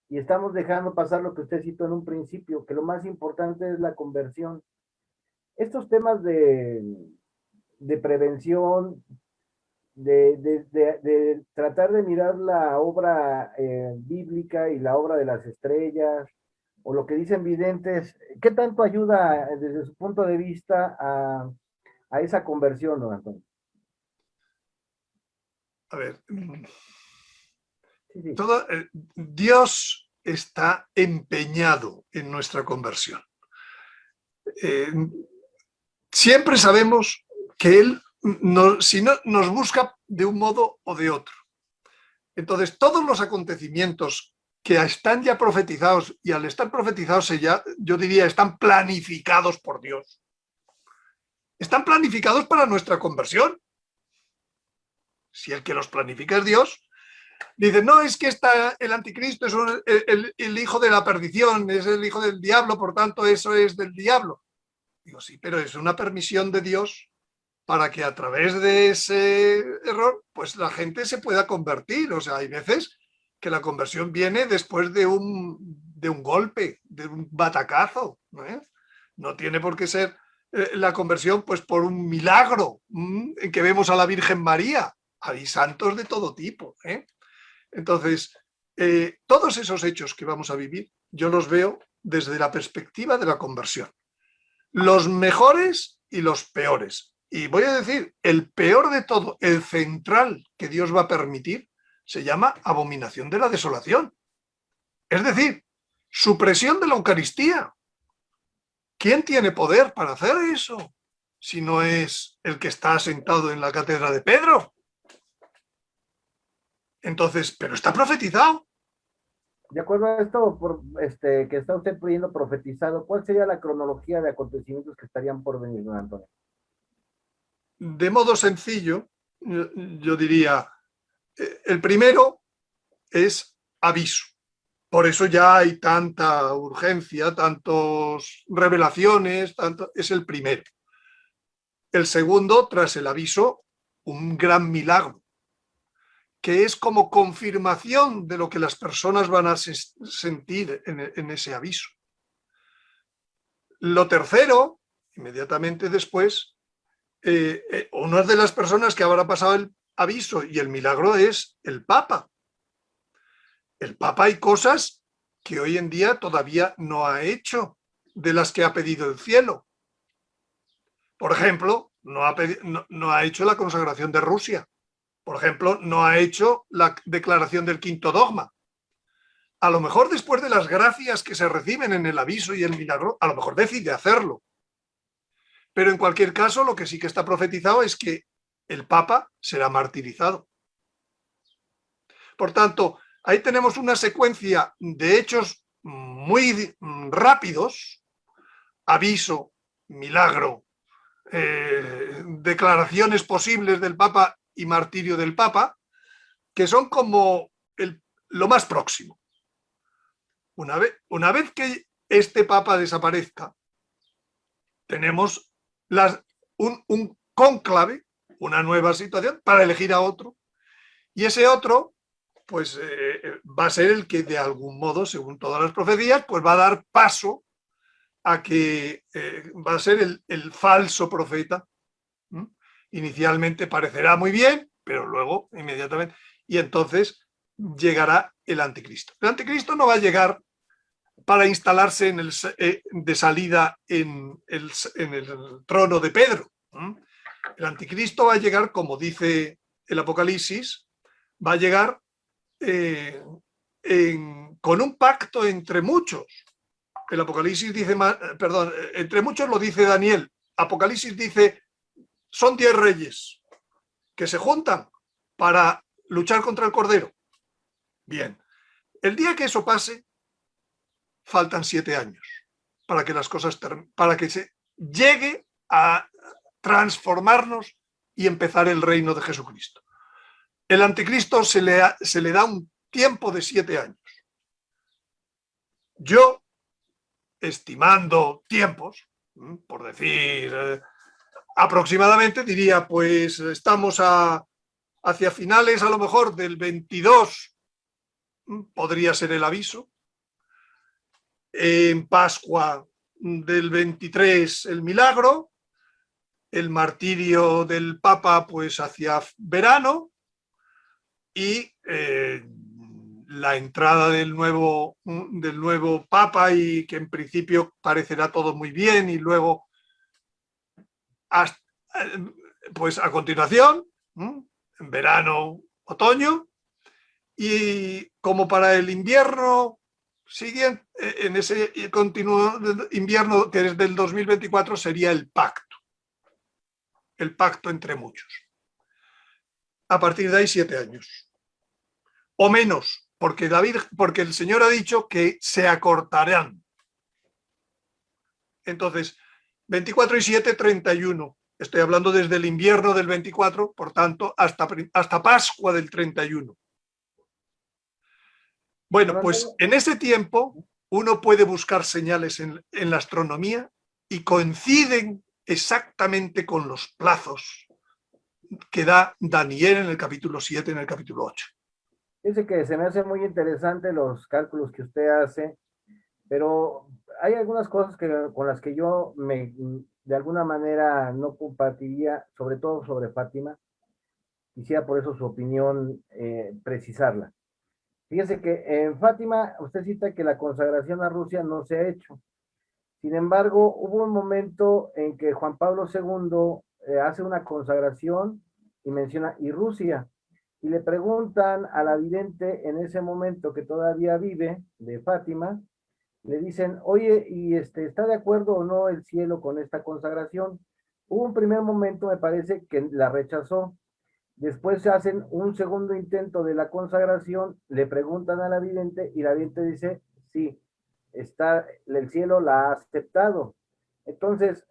[SPEAKER 1] y estamos dejando pasar lo que usted citó en un principio, que lo más importante es la conversión. Estos temas de prevención, de tratar de mirar la obra bíblica y la obra de las estrellas, o lo que dicen videntes, ¿qué tanto ayuda desde su punto de vista a esa conversión, don Antonio?
[SPEAKER 2] A ver,
[SPEAKER 1] Sí, sí.
[SPEAKER 2] Dios está empeñado en nuestra conversión. Siempre sabemos que Él, si no, nos busca de un modo o de otro. Entonces, todos los acontecimientos que están ya profetizados, y al estar profetizados, yo diría, están planificados por Dios. Están planificados para nuestra conversión. Si el que los planifica es Dios, dice, no, es que el anticristo es el hijo de la perdición, es el hijo del diablo, por tanto eso es del diablo. Digo, sí, pero es una permisión de Dios para que a través de ese error, pues la gente se pueda convertir. O sea, hay veces que la conversión viene después de un golpe, de un batacazo, ¿no? No tiene por qué ser la conversión pues por un milagro en que vemos a la Virgen María. Hay santos de todo tipo, ¿eh? Entonces, todos esos hechos que vamos a vivir, yo los veo desde la perspectiva de la conversión. Los mejores y los peores. Y voy a decir, el peor de todo, el central que Dios va a permitir, se llama abominación de la desolación. Es decir, supresión de la Eucaristía. ¿Quién tiene poder para hacer eso? Si no es el que está sentado en la cátedra de Pedro. Entonces, pero está profetizado.
[SPEAKER 1] De acuerdo a esto que está usted pidiendo profetizado, ¿cuál sería la cronología de acontecimientos que estarían por venir, don Antonio?
[SPEAKER 2] De modo sencillo, yo diría, el primero es aviso. Por eso ya hay tanta urgencia, tantas revelaciones, es el primero. El segundo, tras el aviso, un gran milagro, que es como confirmación de lo que las personas van a sentir en ese aviso. Lo tercero, inmediatamente después, una de las personas que habrá pasado el aviso y el milagro es el Papa. El Papa hay cosas que hoy en día todavía no ha hecho, de las que ha pedido el cielo. Por ejemplo, no ha hecho la consagración de Rusia. Por ejemplo, no ha hecho la declaración del quinto dogma. A lo mejor después de las gracias que se reciben en el aviso y el milagro, a lo mejor decide hacerlo. Pero en cualquier caso, lo que sí que está profetizado es que el Papa será martirizado. Por tanto, ahí tenemos una secuencia de hechos muy rápidos: aviso, milagro, declaraciones posibles del Papa y martirio del Papa, que son como lo más próximo. Una vez que este Papa desaparezca, tenemos un cónclave, una nueva situación para elegir a otro, y ese otro pues va a ser el que de algún modo, según todas las profecías, pues va a dar paso a que va a ser el falso profeta. Inicialmente parecerá muy bien, pero luego inmediatamente, y entonces llegará el anticristo. El anticristo no va a llegar para instalarse de salida en el trono de Pedro. El anticristo va a llegar, como dice el Apocalipsis, va a llegar con un pacto entre muchos. El Apocalipsis dice, entre muchos lo dice Daniel. Apocalipsis dice, son 10 reyes que se juntan para luchar contra el Cordero. Bien, el día que eso pase, faltan 7 años para que las cosas para que se llegue a transformarnos y empezar el reino de Jesucristo. El anticristo se le da un tiempo de 7 años. Yo, estimando tiempos, por decir aproximadamente, diría, pues estamos hacia finales a lo mejor del 22, podría ser el aviso. En Pascua del 23 el milagro, el martirio del Papa pues hacia verano, y la entrada del nuevo Papa, y que en principio parecerá todo muy bien, y luego pues a continuación, en verano, otoño, y como para el invierno siguiente, en ese continuo invierno que es del 2024, sería el pacto entre muchos. a partir de ahí 7 años. O menos, porque el Señor ha dicho que se acortarán. Entonces, 24 y 7, 31. Estoy hablando desde el invierno del 24, por tanto, hasta Pascua del 31. Bueno, pues en ese tiempo uno puede buscar señales en la astronomía y coinciden exactamente con los plazos que da Daniel en el capítulo 7, en el capítulo 8.
[SPEAKER 1] Dice que se me hace muy interesante los cálculos que usted hace, pero hay algunas cosas con las que yo de alguna manera no compartiría, sobre todo sobre Fátima. Quisiera por eso su opinión precisarla. Fíjese que en Fátima usted cita que la consagración a Rusia no se ha hecho. Sin embargo, hubo un momento en que Juan Pablo II hace una consagración y menciona y Rusia. Y le preguntan a la vidente en ese momento que todavía vive de Fátima, le dicen, oye, ¿y está de acuerdo o no el cielo con esta consagración? Hubo un primer momento, me parece, que la rechazó. Después se hacen un segundo intento de la consagración, le preguntan a la vidente y la vidente dice, sí, el cielo la ha aceptado. Entonces,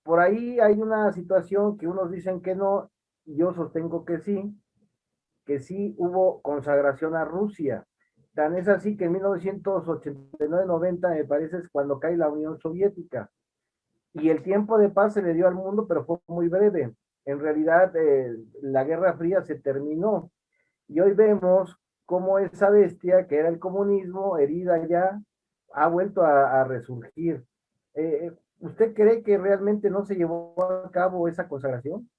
[SPEAKER 1] por ahí hay una situación que unos dicen que no, yo sostengo que sí hubo consagración a Rusia. Tan es así que en 1989-90 me parece es cuando cae la Unión Soviética. Y el tiempo de paz se le dio al mundo, pero fue muy breve. En realidad, la Guerra Fría se terminó. Y hoy vemos cómo esa bestia, que era el comunismo, herida ya, ha vuelto a resurgir. ¿Usted cree que realmente no se llevó a cabo esa consagración?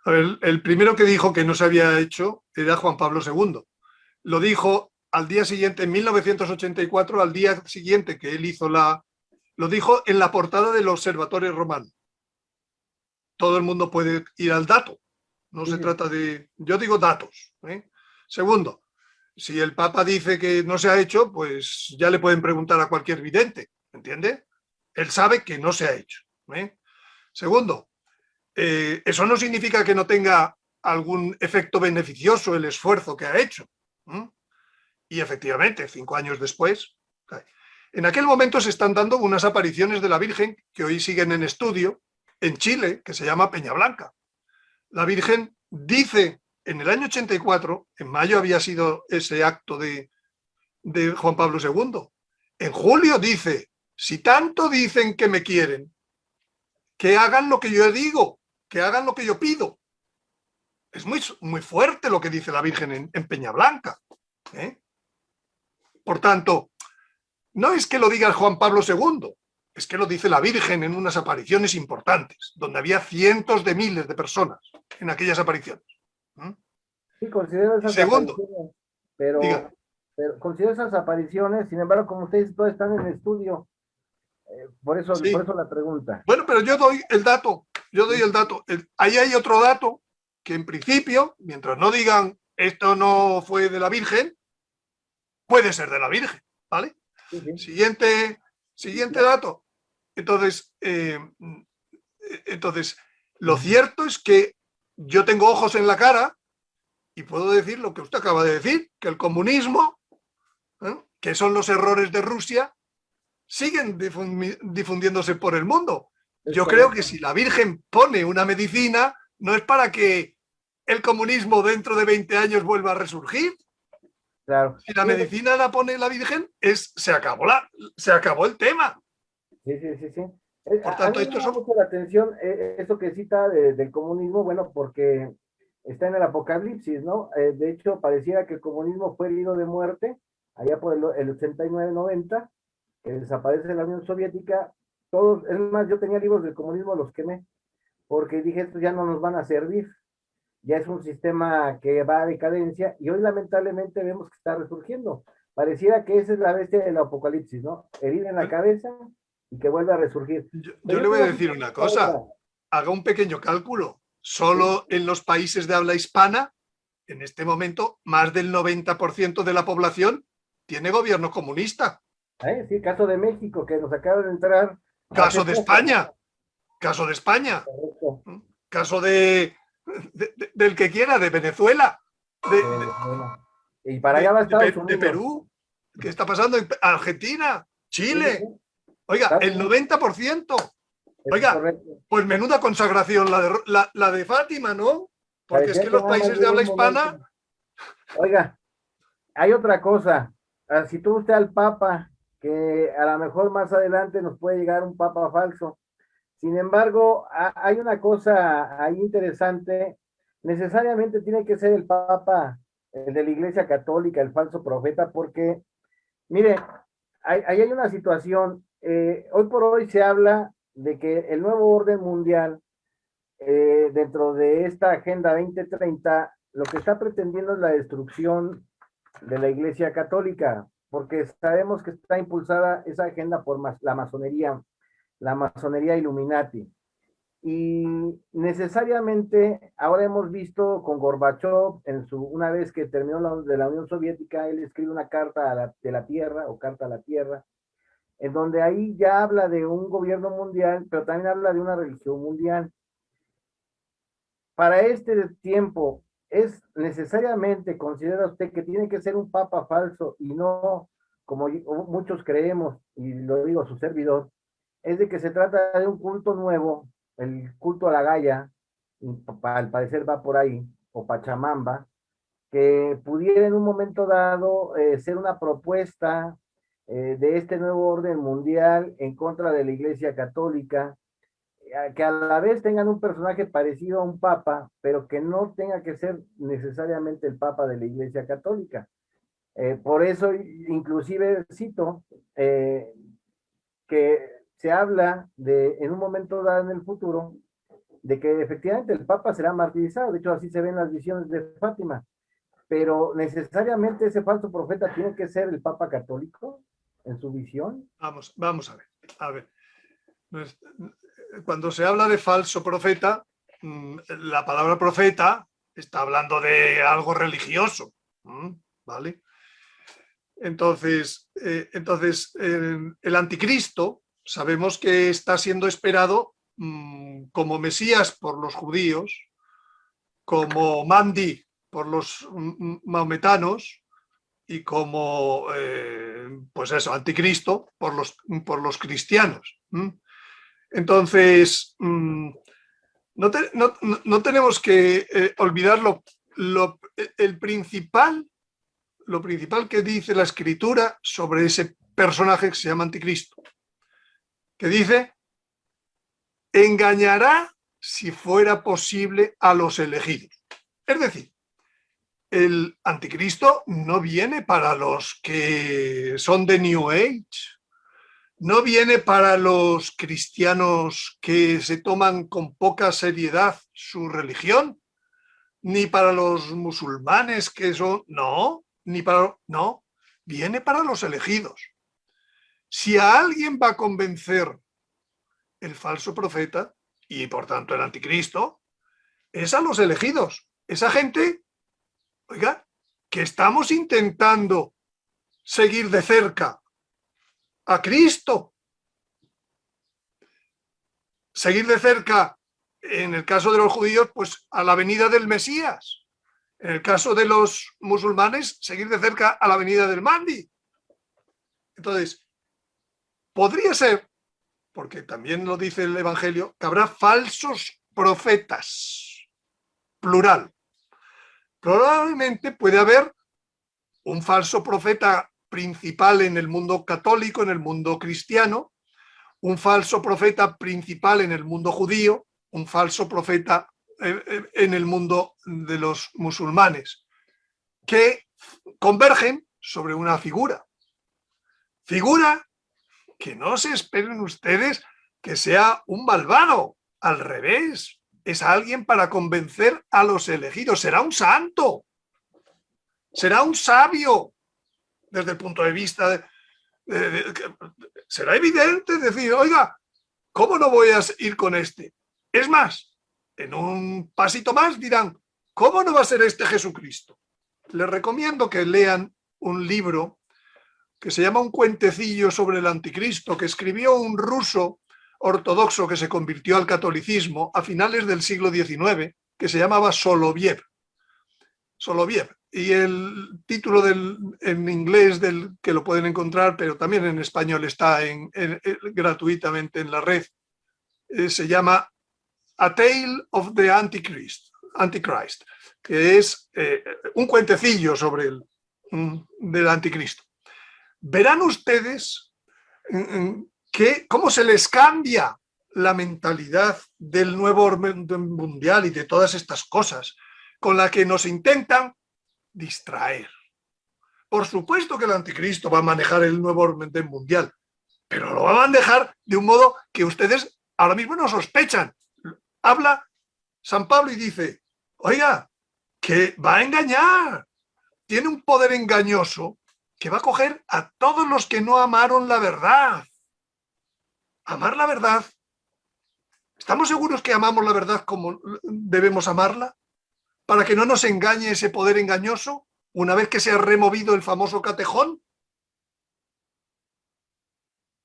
[SPEAKER 2] A ver, el primero que dijo que no se había hecho era Juan Pablo II. Lo dijo al día siguiente, en 1984, al día siguiente que él hizo lo dijo en la portada del Observatorio Romano. Todo el mundo puede ir al dato. No se trata de... Yo digo datos. Segundo, si el Papa dice que no se ha hecho, pues ya le pueden preguntar a cualquier vidente, ¿entiende? Él sabe que no se ha hecho. Segundo, eso no significa que no tenga algún efecto beneficioso el esfuerzo que ha hecho. Y efectivamente, 5 años después, en aquel momento se están dando unas apariciones de la Virgen que hoy siguen en estudio en Chile, que se llama Peña Blanca. La Virgen dice, en el año 84, en mayo había sido ese acto de Juan Pablo II, en julio dice, si tanto dicen que me quieren, que hagan lo que yo digo, que hagan lo que yo pido. Es muy, muy fuerte lo que dice la Virgen en Peña Blanca. Por tanto, no es que lo diga Juan Pablo II, es que lo dice la Virgen en unas apariciones importantes, donde había cientos de miles de personas en aquellas apariciones.
[SPEAKER 1] Sí, considero esas apariciones, pero considero esas apariciones, sin embargo, como ustedes todos están en estudio, por eso la pregunta.
[SPEAKER 2] Bueno, pero yo doy el dato, ahí hay otro dato que en principio, mientras no digan esto no fue de la Virgen, puede ser de la Virgen, ¿vale? Sí. Siguiente dato. Entonces, lo cierto es que yo tengo ojos en la cara y puedo decir lo que usted acaba de decir, que el comunismo, que son los errores de Rusia, siguen difundiéndose por el mundo. Yo creo que si la Virgen pone una medicina, no es para que el comunismo dentro de 20 años vuelva a resurgir.
[SPEAKER 1] Claro.
[SPEAKER 2] Si la medicina la pone la Virgen, se acabó el tema.
[SPEAKER 1] Sí.
[SPEAKER 2] Por tanto,
[SPEAKER 1] a mí me llama mucho la atención eso que cita del comunismo, bueno, porque está en el Apocalipsis, ¿no? De hecho, pareciera que el comunismo fue herido de muerte allá por el 89-90, que desaparece la Unión Soviética. Todos, es más, yo tenía libros del comunismo, los quemé, porque dije, estos ya no nos van a servir. Ya es un sistema que va a decadencia y hoy lamentablemente vemos que está resurgiendo. Pareciera que esa es la bestia del Apocalipsis, ¿no? Herida en la cabeza y que vuelve a resurgir.
[SPEAKER 2] Yo le voy a decir una cosa, haga un pequeño cálculo. Solo en los países de habla hispana, en este momento, más del 90% de la población tiene gobierno comunista.
[SPEAKER 1] Sí, caso de México, que nos acaba de entrar.
[SPEAKER 2] Caso de España. Correcto. Caso de del que quiera, de Venezuela,
[SPEAKER 1] Venezuela. Y para allá va a Estados Unidos.
[SPEAKER 2] de Perú, ¿qué está pasando en Argentina, Chile?
[SPEAKER 1] Sí,
[SPEAKER 2] Oiga, el 90%. Oiga, pues menuda consagración la de Fátima, ¿no? Porque es que los países de habla hispana...
[SPEAKER 1] Oiga, hay otra cosa. Si tuvo usted al Papa, que a lo mejor más adelante nos puede llegar un Papa falso. Sin embargo, hay una cosa ahí interesante. Necesariamente tiene que ser el Papa, el de la Iglesia Católica, el falso profeta, porque, mire, ahí hay una situación. Hoy por hoy se habla de que el nuevo orden mundial, dentro de esta Agenda 2030, lo que está pretendiendo es la destrucción de la Iglesia Católica, porque sabemos que está impulsada esa agenda por la masonería Illuminati. Y necesariamente ahora hemos visto con Gorbachev, una vez que terminó de la Unión Soviética, él escribe una carta de la Tierra, o carta a la Tierra, en donde ahí ya habla de un gobierno mundial, pero también habla de una religión mundial. Para este tiempo, ¿es necesariamente, considera usted que tiene que ser un papa falso y no, como muchos creemos, y lo digo a su servidor, es de que se trata de un culto nuevo, el culto a la Gaia, al parecer va por ahí, o Pachamamba, que pudiera en un momento dado ser una propuesta de este nuevo orden mundial en contra de la Iglesia Católica, que a la vez tengan un personaje parecido a un papa, pero que no tenga que ser necesariamente el papa de la Iglesia Católica. Por eso, inclusive cito que se habla en un momento dado en el futuro, de que efectivamente el papa será martirizado. De hecho, así se ven las visiones de Fátima. Pero necesariamente ese falso profeta tiene que ser el papa católico en su visión.
[SPEAKER 2] Vamos a ver. A ver. Cuando se habla de falso profeta, la palabra profeta está hablando de algo religioso, ¿vale? Entonces, el anticristo sabemos que está siendo esperado como Mesías por los judíos, como Mahdi por los maometanos y como, pues eso, anticristo por los cristianos. Entonces, no tenemos que olvidar lo principal que dice la Escritura sobre ese personaje que se llama Anticristo, que dice: engañará, si fuera posible, a los elegidos. Es decir, el Anticristo no viene para los que son de New Age, no viene para los cristianos que se toman con poca seriedad su religión, ni para los musulmanes que son... No, viene para los elegidos. Si a alguien va a convencer el falso profeta, y por tanto el anticristo, es a los elegidos. Esa gente, oiga, que estamos intentando seguir de cerca a Cristo. Seguir de cerca, en el caso de los judíos, pues a la venida del Mesías. En el caso de los musulmanes, seguir de cerca a la venida del Mahdi. Entonces, podría ser, porque también lo dice el Evangelio, que habrá falsos profetas, plural. Probablemente puede haber un falso profeta principal en el mundo católico, en el mundo cristiano, un falso profeta principal en el mundo judío, un falso profeta en el mundo de los musulmanes, que convergen sobre una figura. Figura que no se esperen ustedes que sea un malvado, al revés, es alguien para convencer a los elegidos, será un santo, será un sabio, desde el punto de vista será evidente decir, oiga, ¿cómo no voy a ir con este? Es más, en un pasito más dirán, ¿cómo no va a ser este Jesucristo? Les recomiendo que lean un libro que se llama Un cuentecillo sobre el anticristo, que escribió un ruso ortodoxo que se convirtió al catolicismo a finales del siglo XIX, que se llamaba Soloviev. Soloviev. Y el título en inglés que lo pueden encontrar, pero también en español está gratuitamente en la red, se llama A Tale of the Antichrist, que es un cuentecillo sobre del anticristo. Verán ustedes cómo se les cambia la mentalidad del nuevo orden mundial y de todas estas cosas con la que nos intentan distraer. Por supuesto que el anticristo va a manejar el nuevo orden mundial, pero lo va a manejar de un modo que ustedes ahora mismo no sospechan. Habla San Pablo y dice, oiga, que va a engañar, tiene un poder engañoso que va a coger a todos los que no amaron la verdad. Amar la verdad. ¿Estamos seguros que amamos la verdad como debemos amarla? Para que no nos engañe ese poder engañoso una vez que se ha removido el famoso catejón.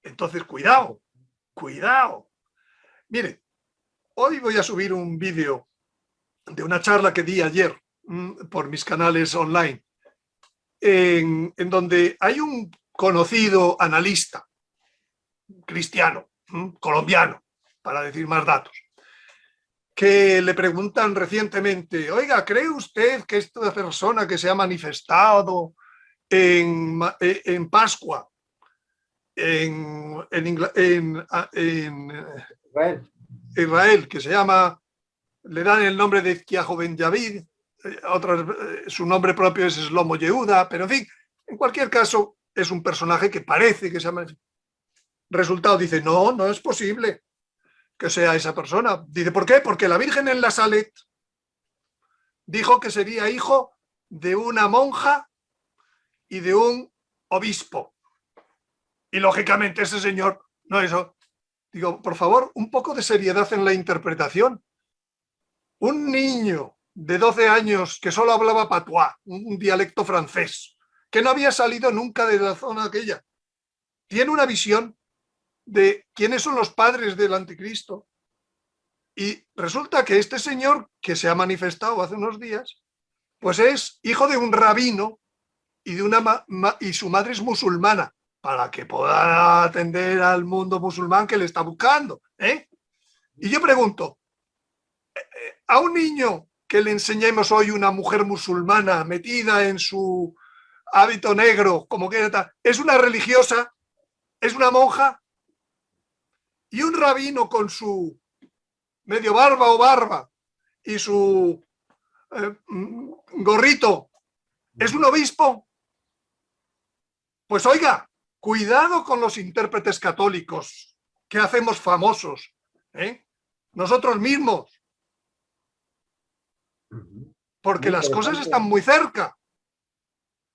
[SPEAKER 2] Entonces, cuidado, cuidado. Mire, hoy voy a subir un vídeo de una charla que di ayer por mis canales online, en donde hay un conocido analista cristiano, colombiano, para decir más datos, que le preguntan recientemente, oiga, ¿cree usted que esta persona que se ha manifestado en Pascua, en Israel, que se llama, le dan el nombre de Izquiajo Ben David, su nombre propio es Shlomo Yehuda, pero en fin, en cualquier caso, es un personaje que parece que se llama. Resultado, dice, no, no es posible que sea esa persona. Dice, ¿por qué? Porque la Virgen en la Salet dijo que sería hijo de una monja y de un obispo. Y lógicamente ese señor, no eso. Digo, por favor, un poco de seriedad en la interpretación. Un niño de 12 años que solo hablaba patuá, un dialecto francés, que no había salido nunca de la zona aquella, tiene una visión de quiénes son los padres del anticristo. Y resulta que este señor que se ha manifestado hace unos días, pues es hijo de un rabino y, y su madre es musulmana, para que pueda atender al mundo musulmán que le está buscando. Y yo pregunto, a un niño que le enseñemos hoy una mujer musulmana metida en su hábito negro, como que es una religiosa, es una monja, y un rabino con su medio barba y su gorrito es un obispo. Pues oiga, cuidado con los intérpretes católicos que hacemos famosos, nosotros mismos, porque las cosas están muy cerca.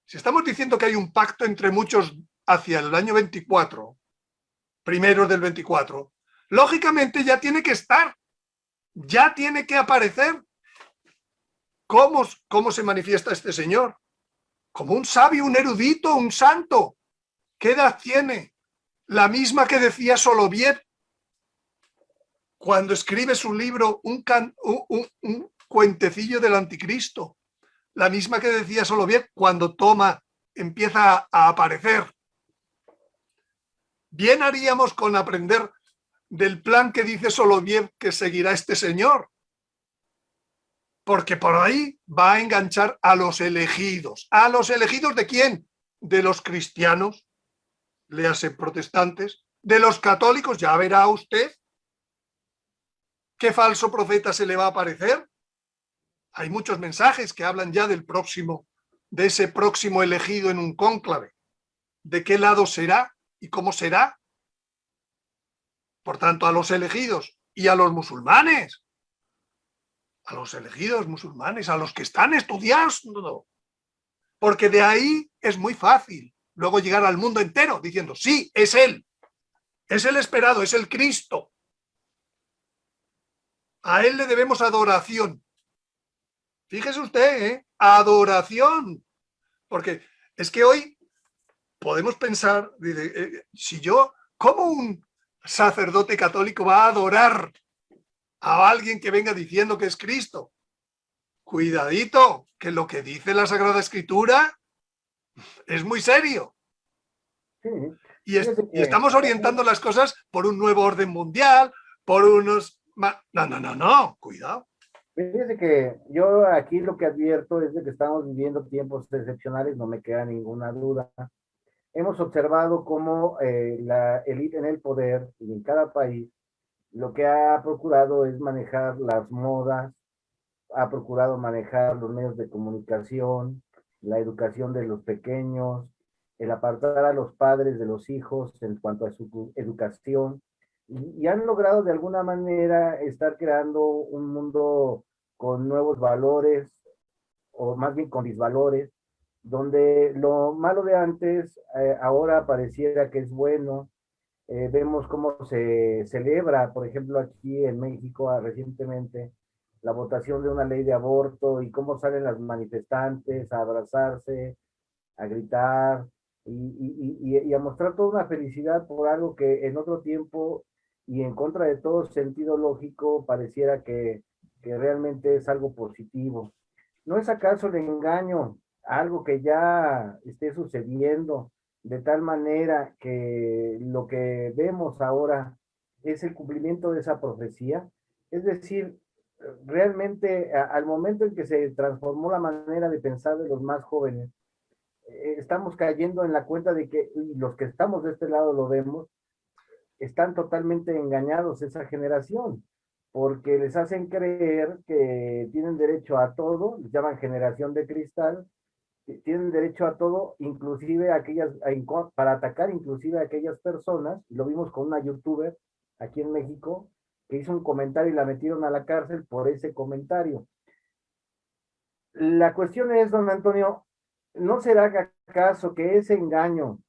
[SPEAKER 2] Si estamos diciendo que hay un pacto entre muchos hacia el año 24, primeros del 24, lógicamente ya tiene que estar, ya tiene que aparecer. ¿Cómo se manifiesta este señor? Como un sabio, un erudito, un santo. ¿Qué edad tiene? La misma que decía Soloviev cuando escribe su libro, un cuentecillo del anticristo. La misma que decía Soloviev cuando empieza a aparecer. Bien haríamos con aprender del plan que dice Soloviev que seguirá este señor, porque por ahí va a enganchar a los elegidos. ¿A los elegidos de quién? De los cristianos, léase protestantes, de los católicos, ya verá usted qué falso profeta se le va a aparecer. Hay muchos mensajes que hablan ya de ese próximo elegido en un cónclave. ¿De qué lado será y cómo será? Por tanto, a los elegidos y a los musulmanes, a los elegidos musulmanes, a los que están estudiando, porque de ahí es muy fácil luego llegar al mundo entero diciendo, sí, es él, es el esperado, es el Cristo. A él le debemos adoración. Fíjese usted, adoración, porque es que hoy podemos pensar, si yo, ¿cómo un sacerdote católico va a adorar a alguien que venga diciendo que es Cristo? cuidadito, que lo que dice la Sagrada Escritura es muy serio.
[SPEAKER 1] Sí.
[SPEAKER 2] Y estamos orientando las cosas por un nuevo orden mundial, por unos... No, cuidado.
[SPEAKER 1] Fíjese que yo aquí lo que advierto es de que estamos viviendo tiempos excepcionales, no me queda ninguna duda. Hemos observado cómo la élite en el poder y en cada país lo que ha procurado es manejar las modas, ha procurado manejar los medios de comunicación, la educación de los pequeños, el apartar a los padres de los hijos en cuanto a su educación, y han logrado de alguna manera estar creando un mundo con nuevos valores, o más bien con disvalores, donde lo malo de antes ahora pareciera que es bueno. Vemos cómo se celebra, por ejemplo, aquí en México recientemente, la votación de una ley de aborto y cómo salen las manifestantes a abrazarse, a gritar y a mostrar toda una felicidad por algo que en otro tiempo y en contra de todo sentido lógico pareciera que realmente es algo positivo. ¿No es acaso el engaño algo que ya esté sucediendo de tal manera que lo que vemos ahora es el cumplimiento de esa profecía? Es decir, realmente al momento en que se transformó la manera de pensar de los más jóvenes, estamos cayendo en la cuenta de que, y los que estamos de este lado lo vemos, están totalmente engañados esa generación, porque les hacen creer que tienen derecho a todo, les llaman generación de cristal, que tienen derecho a todo, inclusive a aquellas, para atacar inclusive a aquellas personas, y lo vimos con una youtuber aquí en México, que hizo un comentario y la metieron a la cárcel por ese comentario. La cuestión es, don Antonio, ¿no será acaso que ese engaño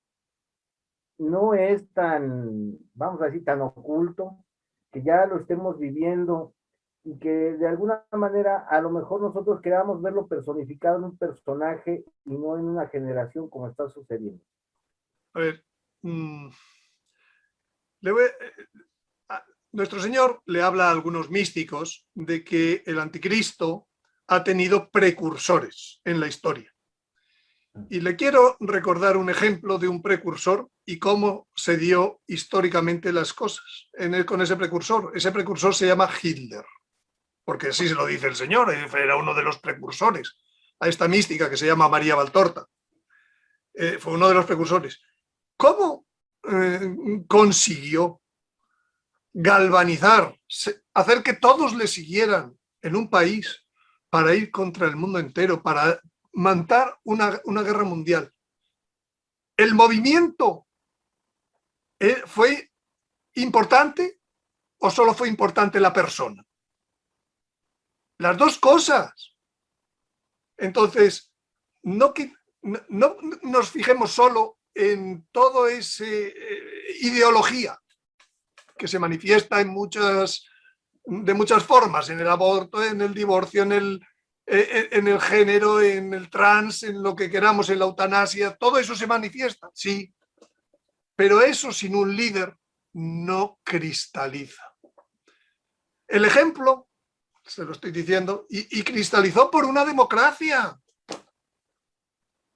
[SPEAKER 1] no es tan, vamos a decir, tan oculto, que ya lo estemos viviendo y que de alguna manera a lo mejor nosotros queramos verlo personificado en un personaje y no en una generación como está sucediendo?
[SPEAKER 2] A ver, nuestro Señor le habla a algunos místicos de que el anticristo ha tenido precursores en la historia. Y le quiero recordar un ejemplo de un precursor y cómo se dio históricamente las cosas con ese precursor. Ese precursor se llama Hitler, porque así se lo dice el Señor, era uno de los precursores a esta mística que se llama María Valtorta. Fue uno de los precursores. ¿Cómo consiguió galvanizar, hacer que todos le siguieran en un país para ir contra el mundo entero, para montar una guerra mundial? ¿El movimiento fue importante o solo fue importante la persona? Las dos cosas. Entonces, no nos fijemos solo en todo ese ideología que se manifiesta de muchas formas, en el aborto, en el divorcio, en el género, en el trans, en lo que queramos, en la eutanasia. Todo eso se manifiesta, sí, pero eso sin un líder no cristaliza. El ejemplo, se lo estoy diciendo, y cristalizó por una democracia.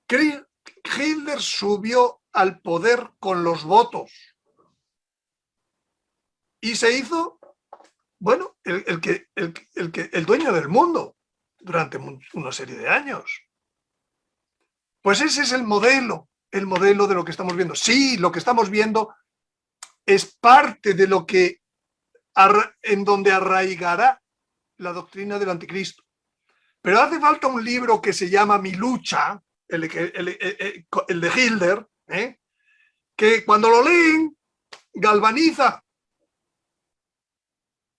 [SPEAKER 2] Hitler subió al poder con los votos y se hizo, bueno, el dueño del mundo durante una serie de años. Pues ese es el modelo de lo que estamos viendo. Sí, lo que estamos viendo es parte de lo que en donde arraigará la doctrina del anticristo. Pero hace falta un libro que se llama Mi lucha, el de Hitler, que cuando lo leen galvaniza.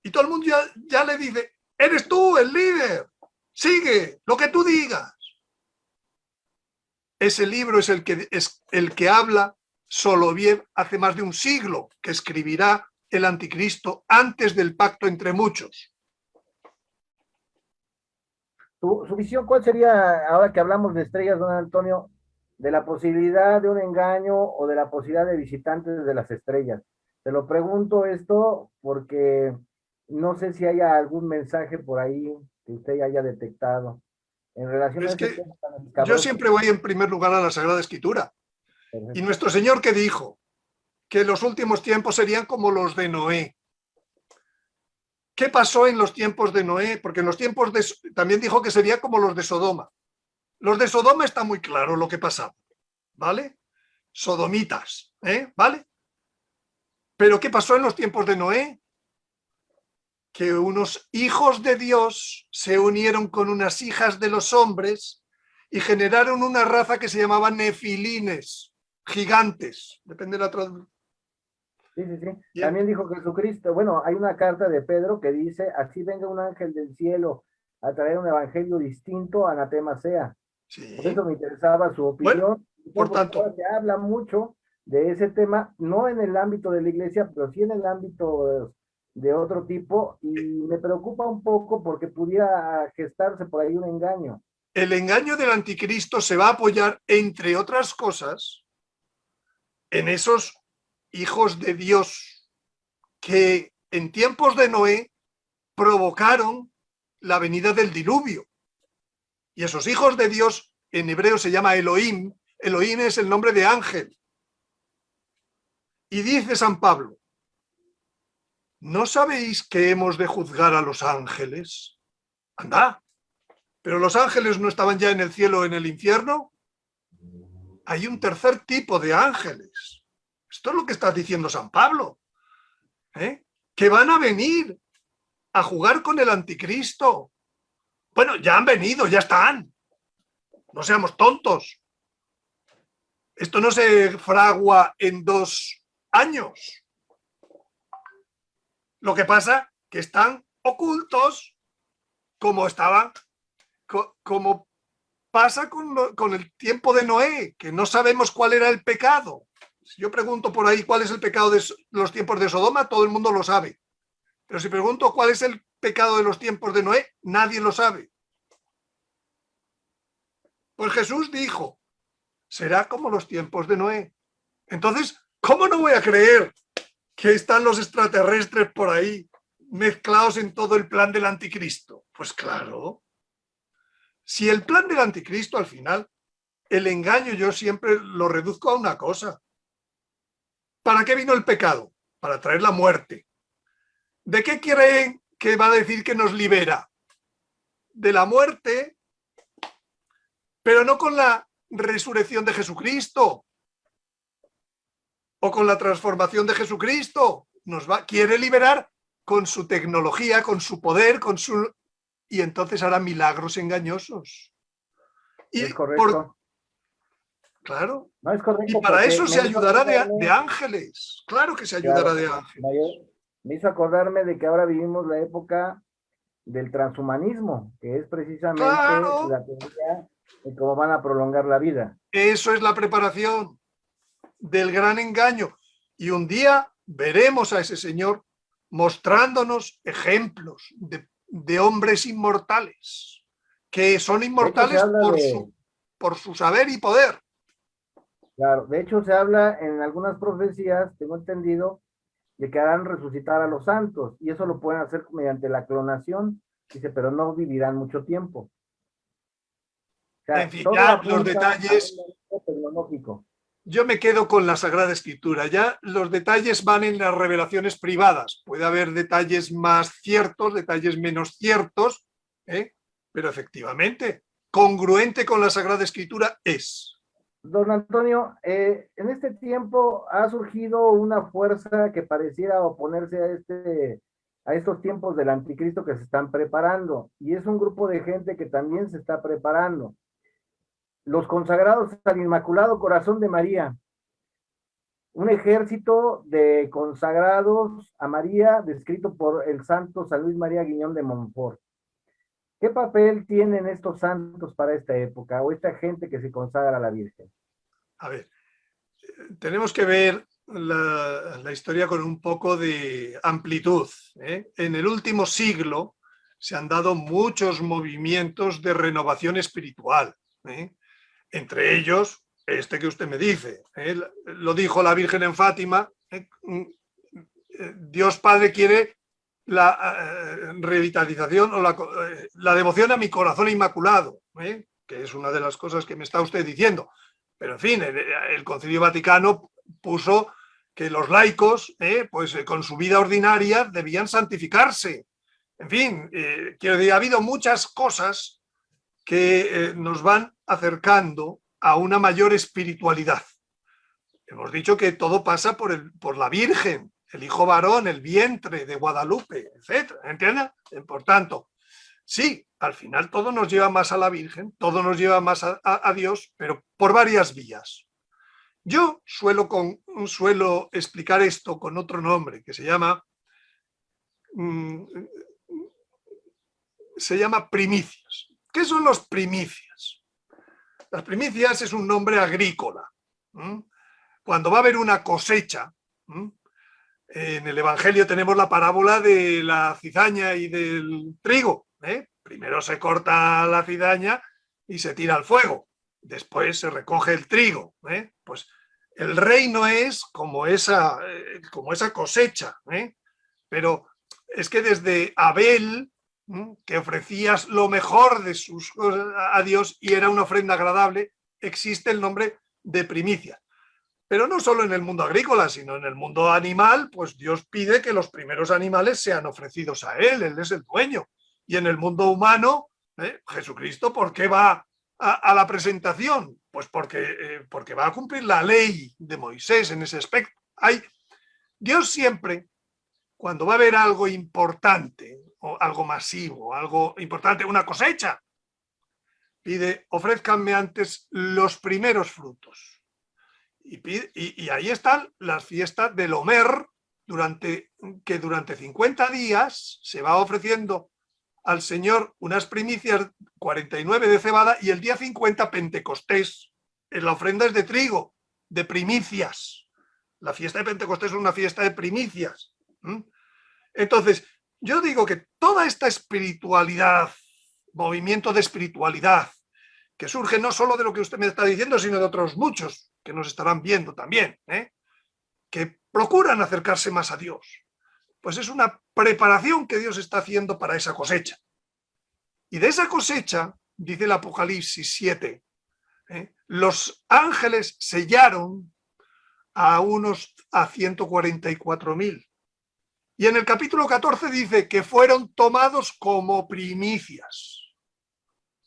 [SPEAKER 2] Y todo el mundo ya le dice, eres tú el líder, sigue lo que tú digas. Ese libro es el que habla Soloviev hace más de un siglo, que escribirá el anticristo antes del pacto entre muchos.
[SPEAKER 1] Su visión, ¿cuál sería, ahora que hablamos de estrellas, don Antonio, de la posibilidad de un engaño o de la posibilidad de visitantes de las estrellas? Te lo pregunto esto porque no sé si haya algún mensaje por ahí que usted haya detectado en relación a
[SPEAKER 2] Es
[SPEAKER 1] ese
[SPEAKER 2] que
[SPEAKER 1] tema tan
[SPEAKER 2] yo
[SPEAKER 1] escabroso.
[SPEAKER 2] siempre voy en primer lugar a la Sagrada Escritura. Y nuestro Señor, que dijo que los últimos tiempos serían como los de Noé. ¿Qué pasó en los tiempos de Noé? Porque en los tiempos de... También dijo que sería como los de Sodoma. Los de Sodoma está muy claro lo que pasaba, ¿vale? Sodomitas, ¿vale? Pero ¿qué pasó en los tiempos de Noé? Que unos hijos de Dios se unieron con unas hijas de los hombres y generaron una raza que se llamaba nefilines, gigantes, depende de la traducción.
[SPEAKER 1] Sí, sí, sí.
[SPEAKER 2] Bien.
[SPEAKER 1] También dijo Jesucristo, bueno, hay una carta de Pedro que dice, así venga un ángel del cielo a traer un evangelio distinto, anatema sea. Por
[SPEAKER 2] Sí.
[SPEAKER 1] eso me interesaba su
[SPEAKER 2] Bueno,
[SPEAKER 1] opinión,
[SPEAKER 2] por
[SPEAKER 1] porque
[SPEAKER 2] tanto,
[SPEAKER 1] ahora se habla mucho de ese tema, no en el ámbito de la iglesia, pero sí en el ámbito de otro tipo, y me preocupa un poco porque pudiera gestarse por ahí un engaño.
[SPEAKER 2] el engaño del anticristo se va a apoyar, entre otras cosas, en esos hijos de Dios que en tiempos de Noé provocaron la venida del diluvio. Y esos hijos de Dios en hebreo se llama Elohim. Elohim es el nombre de ángel. Y dice San Pablo, ¿no sabéis que hemos de juzgar a los ángeles? Anda, pero los ángeles no estaban ya en el cielo o en el infierno. Hay un tercer tipo de ángeles. Esto es lo que está diciendo San Pablo, que van a venir a jugar con el anticristo. Bueno, ya han venido, ya están. No seamos tontos. Esto no se fragua en 2 años. Lo que pasa que están ocultos como estaban, como pasa con el tiempo de Noé, que no sabemos cuál era el pecado. Si yo pregunto por ahí cuál es el pecado de los tiempos de Sodoma, todo el mundo lo sabe. Pero si pregunto cuál es el pecado de los tiempos de Noé, nadie lo sabe. Pues Jesús dijo, será como los tiempos de Noé. Entonces, ¿cómo no voy a creer que están los extraterrestres por ahí mezclados en todo el plan del anticristo? Pues claro. Si el plan del anticristo al final, el engaño yo siempre lo reduzco a una cosa. ¿Para qué vino el pecado? Para traer la muerte. ¿De qué creen que va a decir que nos libera? De la muerte, pero no con la resurrección de Jesucristo o con la transformación de Jesucristo. Quiere liberar con su tecnología, con su poder, y entonces hará milagros engañosos. Y
[SPEAKER 1] Es correcto.
[SPEAKER 2] claro.
[SPEAKER 1] No es
[SPEAKER 2] Y
[SPEAKER 1] correcto
[SPEAKER 2] para
[SPEAKER 1] porque
[SPEAKER 2] eso se
[SPEAKER 1] me hizo
[SPEAKER 2] ayudará de
[SPEAKER 1] acordarme,
[SPEAKER 2] ángeles. Claro que se ayudará
[SPEAKER 1] claro,
[SPEAKER 2] de ángeles.
[SPEAKER 1] me hizo acordarme de que ahora vivimos la época del transhumanismo, que es precisamente
[SPEAKER 2] Claro,
[SPEAKER 1] la teoría de cómo van a prolongar la vida.
[SPEAKER 2] eso es la preparación del gran engaño. Y un día veremos a ese señor mostrándonos ejemplos de hombres inmortales, que son
[SPEAKER 1] De hecho, se
[SPEAKER 2] inmortales
[SPEAKER 1] habla de,
[SPEAKER 2] por su saber y poder.
[SPEAKER 1] claro, de hecho se habla en algunas profecías, tengo entendido, de que harán resucitar a los santos, y eso lo pueden hacer mediante la clonación, dice, pero no vivirán mucho tiempo. O
[SPEAKER 2] En
[SPEAKER 1] sea,
[SPEAKER 2] fin,
[SPEAKER 1] todo
[SPEAKER 2] ya los
[SPEAKER 1] apunta a un
[SPEAKER 2] detalles,
[SPEAKER 1] momento tecnológico.
[SPEAKER 2] yo me quedo con la Sagrada Escritura. Ya los detalles van en las revelaciones privadas. Puede haber detalles más ciertos, detalles menos ciertos, pero efectivamente, congruente con la Sagrada Escritura es.
[SPEAKER 1] Don Antonio, en este tiempo ha surgido una fuerza que pareciera oponerse a estos tiempos del anticristo que se están preparando, y es un grupo de gente que también se está preparando. Los consagrados al Inmaculado Corazón de María, un ejército de consagrados a María, descrito por el santo San Luis María Guiñón de Montfort. ¿Qué papel tienen estos santos para esta época o esta gente que se consagra a la Virgen?
[SPEAKER 2] A ver, tenemos que ver la historia con un poco de amplitud. En el último siglo se han dado muchos movimientos de renovación espiritual. Entre ellos, este que usted me dice. Lo dijo la Virgen en Fátima. Dios Padre quiere la revitalización o la devoción a mi corazón inmaculado, que es una de las cosas que me está usted diciendo. Pero en fin, el Concilio Vaticano puso que los laicos, pues con su vida ordinaria, debían santificarse. En fin, quiero decir, ha habido muchas cosas que nos van acercando a una mayor espiritualidad. Hemos dicho que todo pasa por la Virgen, el hijo varón, el vientre de Guadalupe, etc. ¿Entiendes? Por tanto, sí, al final todo nos lleva más a la Virgen, todo nos lleva más a Dios, pero por varias vías. Yo suelo explicar esto con otro nombre que se llama primicias. ¿Qué son las primicias? Las primicias es un nombre agrícola. Cuando va a haber una cosecha, en el Evangelio tenemos la parábola de la cizaña y del trigo. Primero se corta la cizaña y se tira al fuego. Después se recoge el trigo. Pues el reino es como esa cosecha. Pero es que desde Abel, que ofrecías lo mejor de sus cosas a Dios y era una ofrenda agradable, existe el nombre de primicia. Pero no solo en el mundo agrícola, sino en el mundo animal, pues Dios pide que los primeros animales sean ofrecidos a Él es el dueño. Y en el mundo humano, Jesucristo, ¿por qué va a la presentación? Pues porque va a cumplir la ley de Moisés en ese aspecto. Dios siempre, cuando va a haber algo importante, o algo masivo, algo importante, una cosecha, pide, ofrézcanme antes los primeros frutos. Y ahí están las fiestas del Omer, que durante 50 días se va ofreciendo al Señor unas primicias, 49 de cebada, y el día 50 Pentecostés. La ofrenda es de trigo, de primicias. La fiesta de Pentecostés es una fiesta de primicias. Entonces, yo digo que toda esta espiritualidad, movimiento de espiritualidad, que surge no solo de lo que usted me está diciendo, sino de otros muchos que nos estarán viendo también, que procuran acercarse más a Dios, pues es una preparación que Dios está haciendo para esa cosecha. Y de esa cosecha, dice el Apocalipsis 7, los ángeles sellaron a 144.000. Y en el capítulo 14 dice que fueron tomados como primicias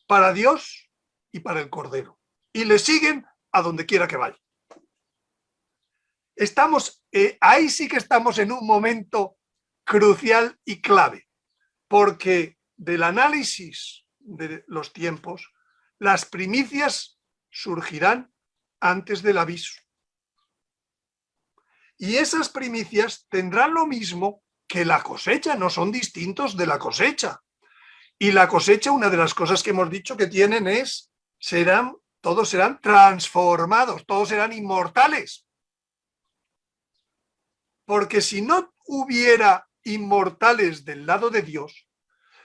[SPEAKER 2] para Dios y para el Cordero. Y le siguen a donde quiera que vaya. Ahí sí que estamos en un momento crucial y clave, porque del análisis de los tiempos, las primicias surgirán antes del aviso. Y esas primicias tendrán lo mismo que la cosecha, no son distintos de la cosecha. Y la cosecha, una de las cosas que hemos dicho que tienen es, todos serán transformados, todos serán inmortales. Porque si no hubiera inmortales del lado de Dios,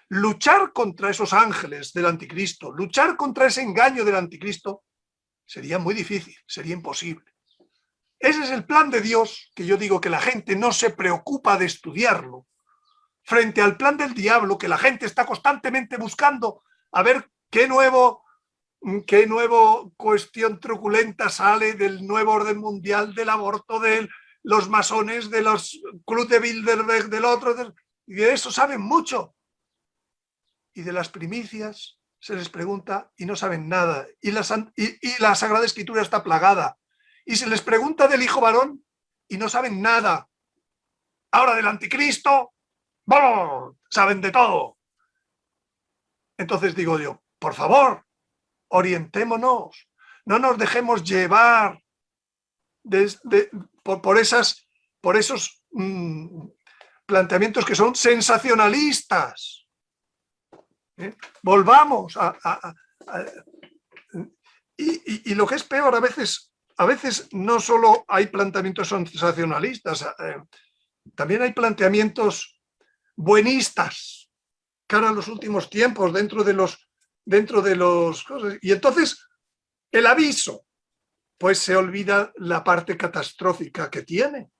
[SPEAKER 2] luchar contra esos ángeles del anticristo, luchar contra ese engaño del anticristo, sería muy difícil, sería imposible. Ese es el plan de Dios, que yo digo que la gente no se preocupa de estudiarlo, frente al plan del diablo, que la gente está constantemente buscando a ver qué nuevo cuestión truculenta sale del nuevo orden mundial, del aborto, de los masones, de los clubes de Bilderberg, del otro, y de eso saben mucho. Y de las primicias se les pregunta y no saben nada. Y la Sagrada Escritura está plagada. Y se les pregunta del hijo varón y no saben nada. Ahora del anticristo, ¡bum!, saben de todo. Entonces digo yo, por favor, orientémonos, no nos dejemos llevar por esos planteamientos que son sensacionalistas. Volvamos y lo que es peor, a veces no solo hay planteamientos sensacionalistas, también hay planteamientos buenistas, cara a los últimos tiempos, dentro de los cosas. Y entonces el aviso, pues se olvida la parte catastrófica que tiene.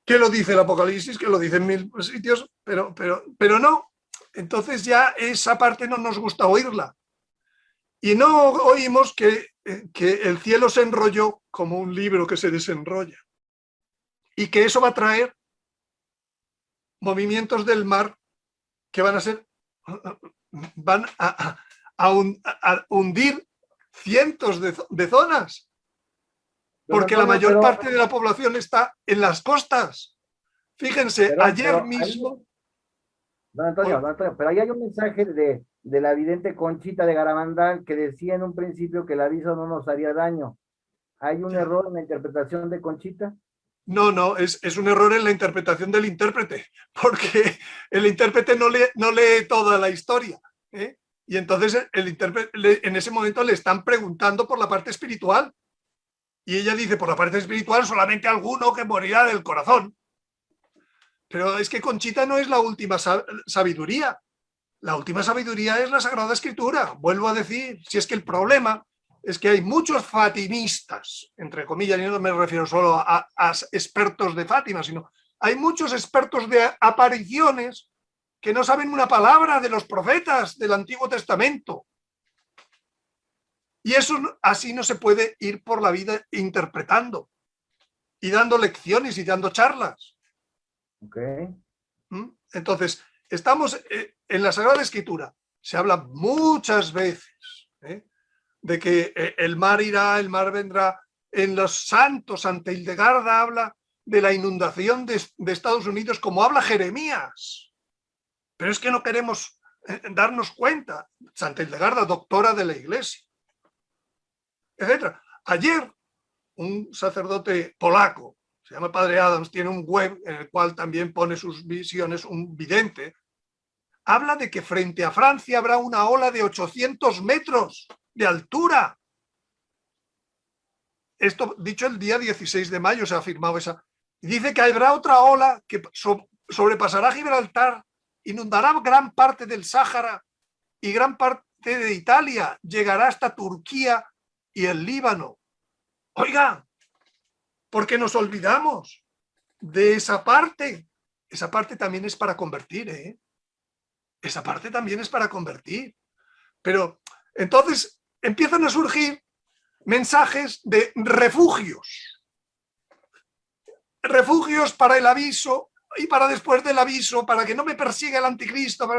[SPEAKER 2] que lo dice el Apocalipsis, que lo dice en 1000 sitios, pero no. Entonces ya esa parte no nos gusta oírla. Y no oímos que el cielo se enrolló como un libro que se desenrolla. Y que eso va a traer movimientos del mar que van a hundir cientos de zonas. Porque la mayor parte de la población está en las costas. Fíjense, ayer mismo...
[SPEAKER 1] Don Antonio, pero ahí hay un mensaje de la vidente Conchita de Garabandal que decía en un principio que el aviso no nos haría daño. ¿Hay un error en la interpretación de Conchita?
[SPEAKER 2] No, es un error en la interpretación del intérprete, porque el intérprete no lee toda la historia, ¿eh? Y entonces el intérprete en ese momento le están preguntando por la parte espiritual. Y ella dice, por la parte espiritual solamente alguno que morirá del corazón. Pero es que Conchita no es la última sabiduría. La última sabiduría es la Sagrada Escritura. Vuelvo a decir, si es que el problema es que hay muchos fatimistas, entre comillas, y no me refiero solo a expertos de Fátima, sino hay muchos expertos de apariciones que no saben una palabra de los profetas del Antiguo Testamento. Y eso así no se puede ir por la vida interpretando y dando lecciones y dando charlas.
[SPEAKER 1] Okay.
[SPEAKER 2] Entonces, estamos en la Sagrada Escritura. Se habla muchas veces de que el mar irá, el mar vendrá. En los santos, Santa Hildegarda habla de la inundación de Estados Unidos como habla Jeremías. Pero es que no queremos darnos cuenta. Santa Hildegarda, doctora de la Iglesia, etc. Ayer, un sacerdote polaco, se llama Padre Adams, tiene un web en el cual también pone sus visiones, un vidente, habla de que frente a Francia habrá una ola de 800 metros de altura. Esto dicho el día 16 de mayo se ha afirmado esa. Y dice que habrá otra ola que sobrepasará Gibraltar, inundará gran parte del Sáhara y gran parte de Italia, llegará hasta Turquía y el Líbano. Oiga, ¿por qué nos olvidamos de esa parte? Esa parte también es para convertir, ¿eh? Esa parte también es para convertir. Pero entonces empiezan a surgir mensajes de refugios. Refugios para el aviso y para después del aviso, para que no me persiga el anticristo.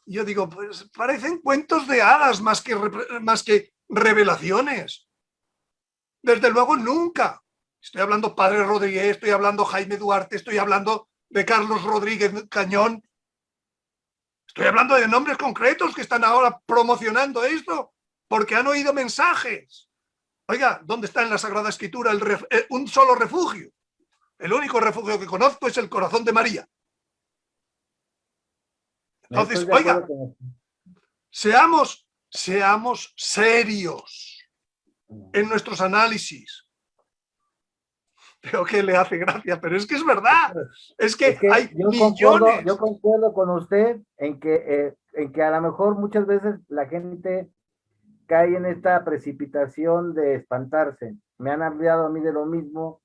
[SPEAKER 2] Yo digo, pues parecen cuentos de hadas más que revelaciones. Desde luego nunca. Estoy hablando Padre Rodríguez, estoy hablando Jaime Duarte, estoy hablando de Carlos Rodríguez Cañón. Estoy hablando de nombres concretos que están ahora promocionando esto porque han oído mensajes. Oiga, ¿dónde está en la Sagrada Escritura un solo refugio? El único refugio que conozco es el corazón de María. Entonces, oiga, seamos serios en nuestros análisis. Creo que le hace gracia, pero es que es verdad. Es que hay millones.
[SPEAKER 1] Yo concuerdo con usted en que a lo mejor muchas veces la gente cae en esta precipitación de espantarse. Me han hablado a mí de lo mismo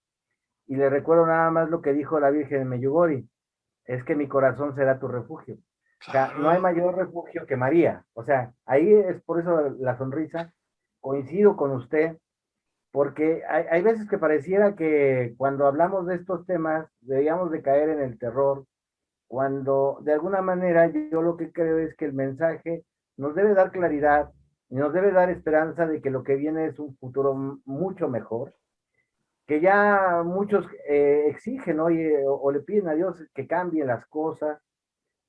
[SPEAKER 1] y le recuerdo nada más lo que dijo la Virgen de Meyugori. Es que mi corazón será tu refugio. O sea, no hay mayor refugio que María. O sea, ahí es por eso la sonrisa. Coincido con usted, porque hay veces que pareciera que cuando hablamos de estos temas deberíamos de caer en el terror, cuando de alguna manera yo lo que creo es que el mensaje nos debe dar claridad y nos debe dar esperanza de que lo que viene es un futuro mucho mejor, que ya muchos exigen, ¿no? O le piden a Dios que cambien las cosas.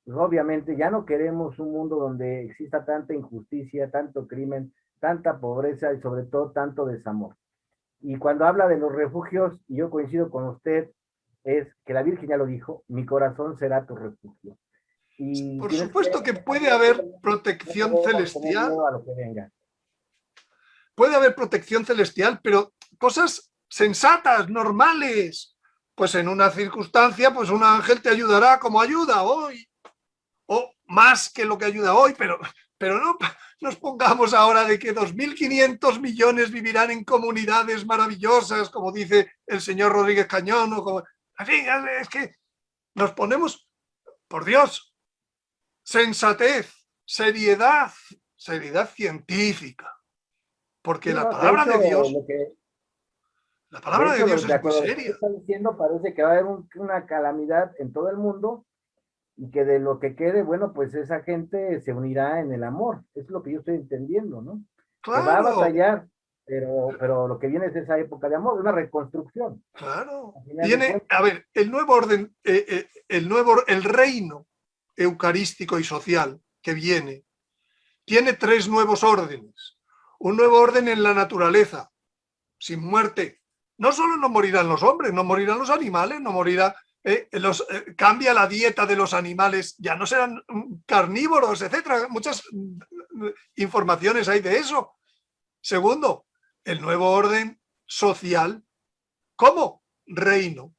[SPEAKER 1] Pues obviamente ya no queremos un mundo donde exista tanta injusticia, tanto crimen, tanta pobreza y sobre todo tanto desamor. Y cuando habla de los refugios, y yo coincido con usted, es que la Virgen ya lo dijo, mi corazón será tu refugio. Y
[SPEAKER 2] por supuesto que puede haber protección celestial. Puede haber protección celestial, pero cosas sensatas, normales. Pues en una circunstancia, pues un ángel te ayudará como ayuda hoy. O más que lo que ayuda hoy, pero no nos pongamos ahora de que 2.500 millones vivirán en comunidades maravillosas, como dice el señor Rodríguez Cañón, En fin, es que nos ponemos, por Dios, sensatez, seriedad científica, porque
[SPEAKER 1] Sí,
[SPEAKER 2] la
[SPEAKER 1] no, de
[SPEAKER 2] palabra
[SPEAKER 1] hecho,
[SPEAKER 2] de Dios,
[SPEAKER 1] lo que,
[SPEAKER 2] la
[SPEAKER 1] de
[SPEAKER 2] palabra de
[SPEAKER 1] hecho,
[SPEAKER 2] Dios
[SPEAKER 1] de
[SPEAKER 2] es muy
[SPEAKER 1] acuerdo a lo que usted
[SPEAKER 2] seria.
[SPEAKER 1] está diciendo, parece que va a haber una calamidad en todo el mundo y que de lo que quede, bueno, pues esa gente se unirá en el amor. Es lo que yo estoy entendiendo, ¿no? Se va a
[SPEAKER 2] Claro,
[SPEAKER 1] batallar, pero lo que viene es esa época de amor, una reconstrucción,
[SPEAKER 2] claro.
[SPEAKER 1] al final de
[SPEAKER 2] Viene,
[SPEAKER 1] cuentas.
[SPEAKER 2] a ver, el nuevo orden, el reino eucarístico y social que viene, tiene tres nuevos órdenes. Un nuevo orden en la naturaleza, sin muerte. No solo no morirán los hombres, no morirán los animales, no morirá, cambia la dieta de los animales, ya no serán carnívoros, etcétera. Muchas informaciones hay de eso. Segundo, el nuevo orden social. ¿Cómo? Reino.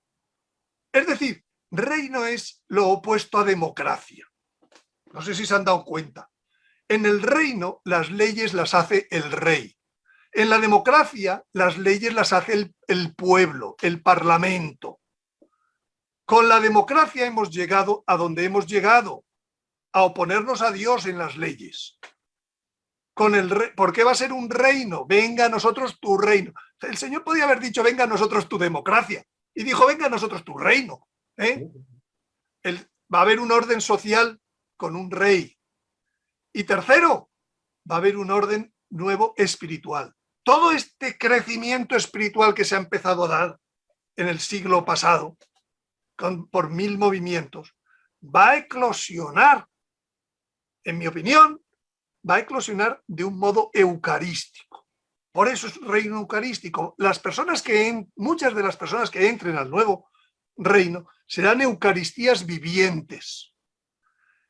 [SPEAKER 2] Es decir, reino es lo opuesto a democracia. No sé si se han dado cuenta. En el reino las leyes las hace el rey. En la democracia las leyes las hace el pueblo, el parlamento. Con la democracia hemos llegado a donde hemos llegado, a oponernos a Dios en las leyes. ¿Por qué va a ser un reino? Venga a nosotros tu reino. El Señor podía haber dicho, venga a nosotros tu democracia. Y dijo, venga a nosotros tu reino. ¿Eh? Va a haber un orden social con un rey. Y tercero, va a haber un orden nuevo espiritual. Todo este crecimiento espiritual que se ha empezado a dar en el siglo pasado, por 1000 movimientos, va a eclosionar, en mi opinión, va a eclosionar de un modo eucarístico. Por eso es reino eucarístico. Muchas de las personas que entren al nuevo reino serán eucaristías vivientes.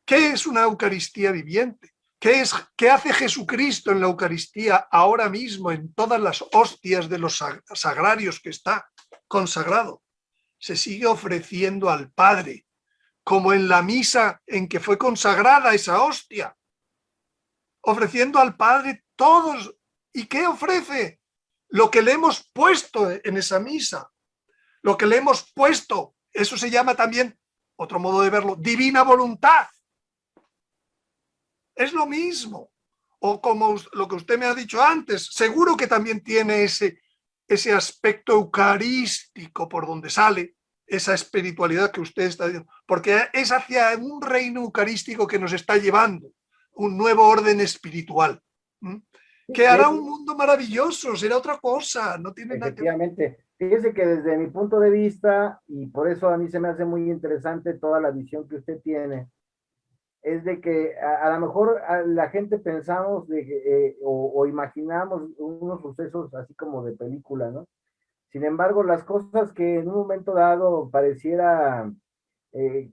[SPEAKER 2] ¿Qué es una Eucaristía viviente? ¿Qué hace Jesucristo en la Eucaristía ahora mismo en todas las hostias de los sagrarios que está consagrado? Se sigue ofreciendo al Padre, como en la misa en que fue consagrada esa hostia, ofreciendo al Padre todos. ¿Y qué ofrece? Lo que le hemos puesto en esa misa, lo que le hemos puesto, eso se llama también, otro modo de verlo, divina voluntad. Es lo mismo. O como lo que usted me ha dicho antes, seguro que también tiene ese aspecto eucarístico por donde sale esa espiritualidad que usted está diciendo, porque es hacia un reino eucarístico que nos está llevando, un nuevo orden espiritual, que
[SPEAKER 1] De
[SPEAKER 2] hará
[SPEAKER 1] hecho,
[SPEAKER 2] un mundo maravilloso, será otra cosa, no tiene nada que ver.
[SPEAKER 1] efectivamente, fíjese que desde mi punto de vista, y por eso a mí se me hace muy interesante toda la visión que usted tiene, es de que a lo mejor la gente pensamos o imaginamos unos sucesos así como de película, ¿no? Sin embargo, las cosas que en un momento dado pareciera eh,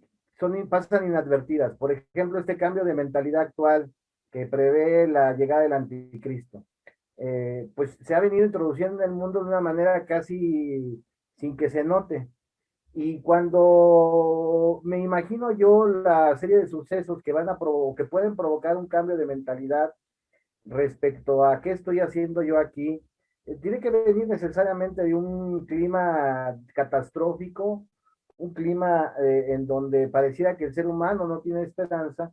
[SPEAKER 1] pasan inadvertidas. Por ejemplo, este cambio de mentalidad actual que prevé la llegada del anticristo, pues se ha venido introduciendo en el mundo de una manera casi sin que se note. Y cuando me imagino yo la serie de sucesos que que pueden provocar un cambio de mentalidad respecto a qué estoy haciendo yo aquí, tiene que venir necesariamente de un clima catastrófico, un clima en donde pareciera que el ser humano no tiene esperanza,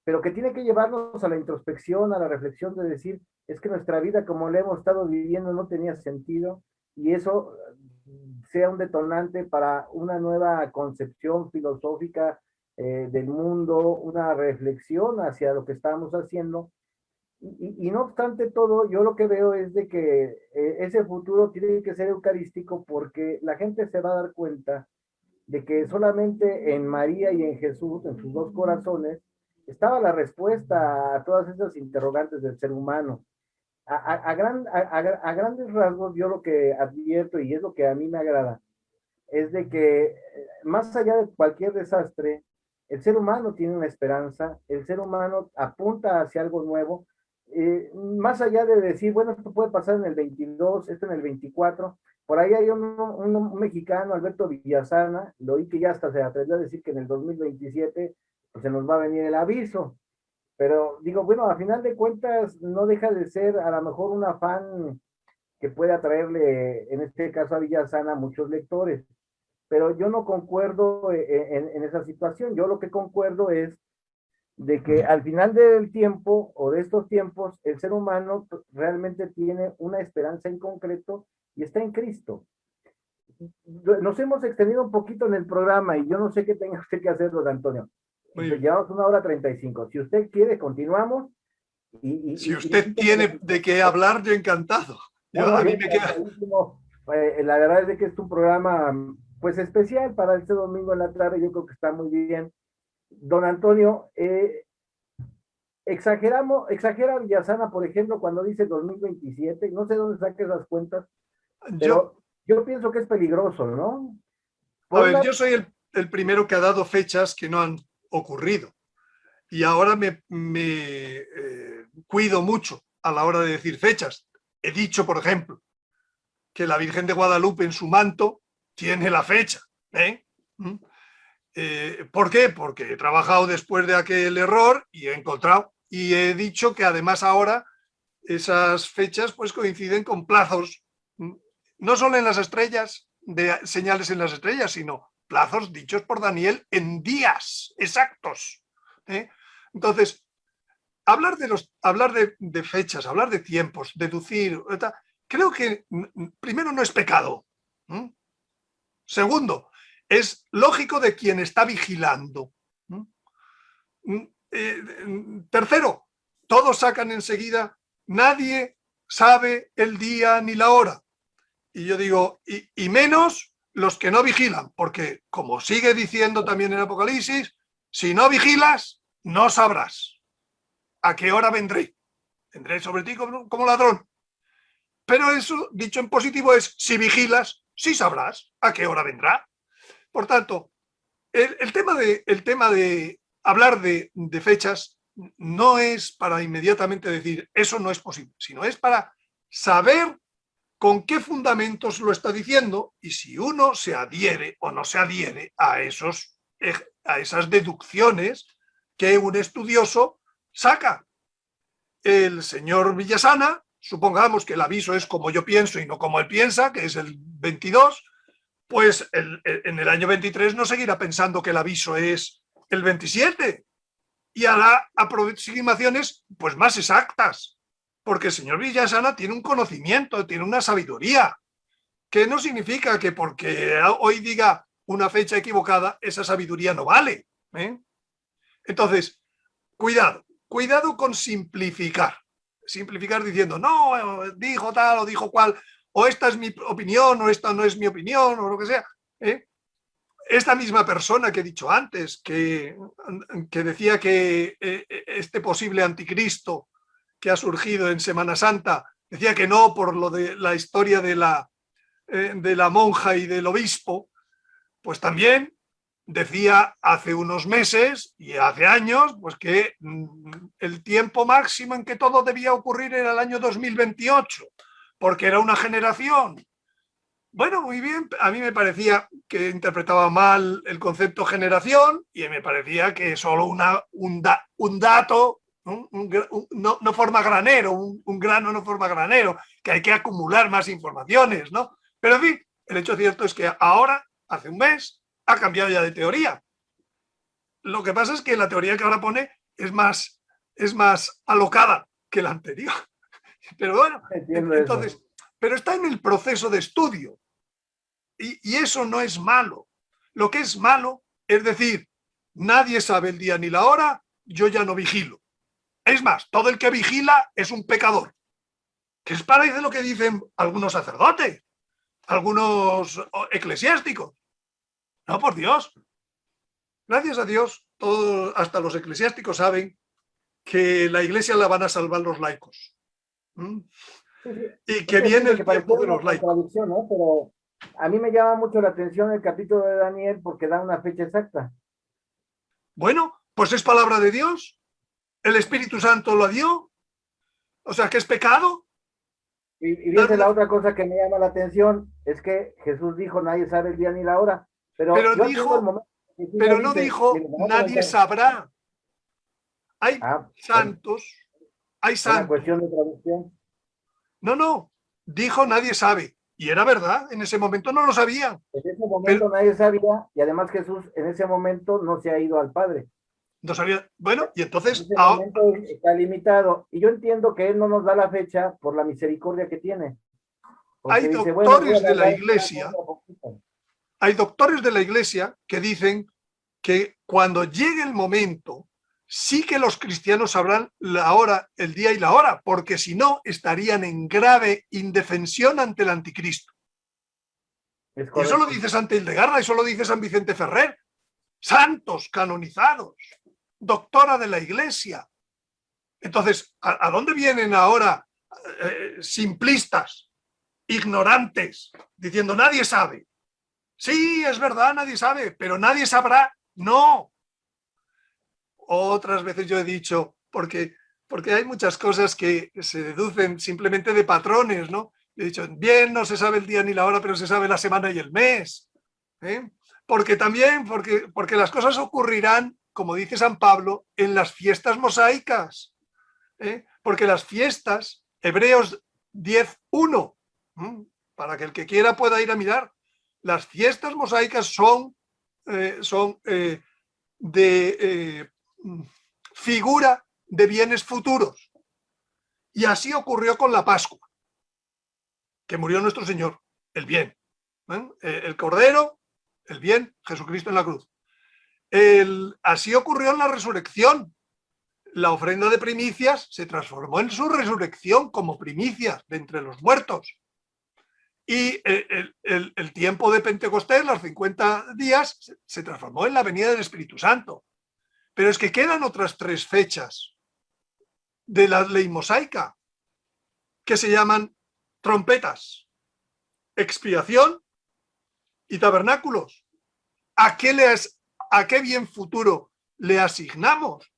[SPEAKER 1] pero que tiene que llevarnos a la introspección, a la reflexión de decir, es que nuestra vida como la hemos estado viviendo no tenía sentido y eso sea un detonante para una nueva concepción filosófica del mundo, una reflexión hacia lo que estamos haciendo. Y no obstante todo, yo lo que veo es de que ese futuro tiene que ser eucarístico porque la gente se va a dar cuenta de que solamente en María y en Jesús, en sus dos corazones, estaba la respuesta a todas esas interrogantes del ser humano. A grandes rasgos, yo lo que advierto y es lo que a mí me agrada, es de que más allá de cualquier desastre, el ser humano tiene una esperanza, el ser humano apunta hacia algo nuevo, más allá de decir, bueno, esto puede pasar en el 22, esto en el 24, por ahí hay un mexicano, Alberto Villasana, lo oí que ya hasta se atrevió a decir que en el 2027 pues, se nos va a venir el aviso, pero digo, bueno, a final de cuentas no deja de ser a lo mejor un afán que puede atraerle, en este caso a Villasana, muchos lectores. pero yo no concuerdo en esa situación. Yo lo que concuerdo es de que al final del tiempo o de estos tiempos, el ser humano realmente tiene una esperanza en concreto y está en Cristo. Nos hemos extendido un poquito en el programa y yo no sé qué tenga usted que hacer, don Antonio. Llevamos 1 hora 35. Si usted quiere, continuamos.
[SPEAKER 2] Si usted tiene de qué hablar, yo encantado. A mí me queda...
[SPEAKER 1] La verdad es que es un programa pues especial para este domingo en la tarde. Yo creo que está muy bien. Don Antonio, exagera Villasana, por ejemplo, cuando dice 2027, no sé dónde saque esas cuentas, pero yo pienso que es peligroso, ¿no?
[SPEAKER 2] Yo soy el primero que ha dado fechas que no han ocurrido y ahora me cuido mucho a la hora de decir fechas. He dicho, por ejemplo, que la Virgen de Guadalupe en su manto tiene la fecha. ¿Por qué? Porque he trabajado después de aquel error y he encontrado. Y he dicho que además ahora esas fechas pues coinciden con plazos, no solo en las estrellas, de señales en las estrellas, sino plazos dichos por Daniel en días exactos. Entonces, hablar de fechas, hablar de tiempos, deducir, creo que primero no es pecado. Segundo, es lógico de quien está vigilando. Tercero, todos sacan enseguida, nadie sabe el día ni la hora. Y yo digo, y menos los que no vigilan, porque como sigue diciendo también en Apocalipsis, si no vigilas, no sabrás a qué hora vendré. Vendré sobre ti como ladrón. Pero eso, dicho en positivo, es si vigilas, sí sabrás a qué hora vendrá. Por tanto, el tema de hablar de fechas no es para inmediatamente decir eso no es posible, sino es para saber con qué fundamentos lo está diciendo y si uno se adhiere o no se adhiere a esas deducciones que un estudioso saca. El señor Villasana, supongamos que el aviso es como yo pienso y no como él piensa, que es el 22, pues en el año 23 no seguirá pensando que el aviso es el 27 y hará aproximaciones pues más exactas, porque el señor Villasana tiene un conocimiento, tiene una sabiduría, que no significa que porque hoy diga una fecha equivocada, esa sabiduría no vale. Entonces, cuidado con simplificar diciendo, no, dijo tal o dijo cual, o esta es mi opinión, o esta no es mi opinión, o lo que sea. Esta misma persona que he dicho antes, que decía que este posible anticristo que ha surgido en Semana Santa, decía que no por lo de la historia de la monja y del obispo, pues también decía hace unos meses y hace años pues que el tiempo máximo en que todo debía ocurrir era el año 2028, porque era una generación. Bueno, muy bien, a mí me parecía que interpretaba mal el concepto generación y me parecía que solo un dato no forma granero, un grano no forma granero, que hay que acumular más informaciones, ¿no? Pero en fin, el hecho cierto es que ahora, hace un mes, ha cambiado ya de teoría. Lo que pasa es que la teoría que ahora pone es más alocada que la anterior. Pero bueno, entonces, pero está en el proceso de estudio. Y eso no es malo. Lo que es malo es decir, nadie sabe el día ni la hora, yo ya no vigilo. Es más, todo el que vigila es un pecador. ¿Qué os parece lo que dicen algunos sacerdotes? Algunos eclesiásticos. No, por Dios. Gracias a Dios, todos, hasta los eclesiásticos saben que la iglesia la van a salvar los laicos. Y que viene el tiempo de los laicos.
[SPEAKER 1] ¿No? Pero a mí me llama mucho la atención el capítulo de Daniel porque da una fecha exacta.
[SPEAKER 2] Bueno, pues es palabra de Dios. El Espíritu Santo lo dio. O sea, ¿que es pecado?
[SPEAKER 1] Y fíjense, la otra cosa que me llama la atención es que Jesús dijo, nadie sabe el día ni la hora. Pero
[SPEAKER 2] no dijo, nadie sabrá. Hay santos, hay santos.
[SPEAKER 1] Una cuestión de traducción.
[SPEAKER 2] No, dijo nadie sabe. Y era verdad, en ese momento no lo sabían.
[SPEAKER 1] En ese momento nadie sabía, y además Jesús en ese momento no se ha ido al Padre.
[SPEAKER 2] No sabía. Bueno, y
[SPEAKER 1] En
[SPEAKER 2] entonces
[SPEAKER 1] ese momento está limitado. Y yo entiendo que Él no nos da la fecha por la misericordia que tiene. Porque
[SPEAKER 2] hay
[SPEAKER 1] dice, bueno, voy a
[SPEAKER 2] doctores de la
[SPEAKER 1] alargar
[SPEAKER 2] iglesia,
[SPEAKER 1] otro poquito.
[SPEAKER 2] hay doctores de la iglesia que dicen que cuando llegue el momento, sí que los cristianos sabrán la hora, el día y la hora, porque si no, estarían en grave indefensión ante el anticristo.
[SPEAKER 1] Es
[SPEAKER 2] Y eso lo
[SPEAKER 1] correcto.
[SPEAKER 2] dice Santa Hildegarda, eso lo dice San Vicente Ferrer, santos canonizados, doctora de la iglesia. Entonces, ¿a dónde vienen ahora simplistas, ignorantes, diciendo nadie sabe? Sí, es verdad, nadie sabe, pero nadie sabrá. No. Otras veces yo he dicho, porque hay muchas cosas que se deducen simplemente de patrones, ¿no? He dicho, bien, no se sabe el día ni la hora, pero se sabe la semana y el mes. Porque también, porque las cosas ocurrirán, como dice San Pablo, en las fiestas mosaicas. Porque las fiestas, Hebreos 10:1, para que el que quiera pueda ir a mirar, las fiestas mosaicas son de figura de bienes futuros. Y así ocurrió con la Pascua, que murió nuestro Señor, el bien. El Cordero, el bien, Jesucristo en la cruz. Así ocurrió en la resurrección. La ofrenda de primicias se transformó en su resurrección como primicias de entre los muertos. Y el tiempo de Pentecostés, los 50 días, se transformó en la venida del Espíritu Santo. Pero es que quedan otras 3 fechas de la ley mosaica que se llaman trompetas, expiación y tabernáculos. ¿A qué bien futuro le asignamos?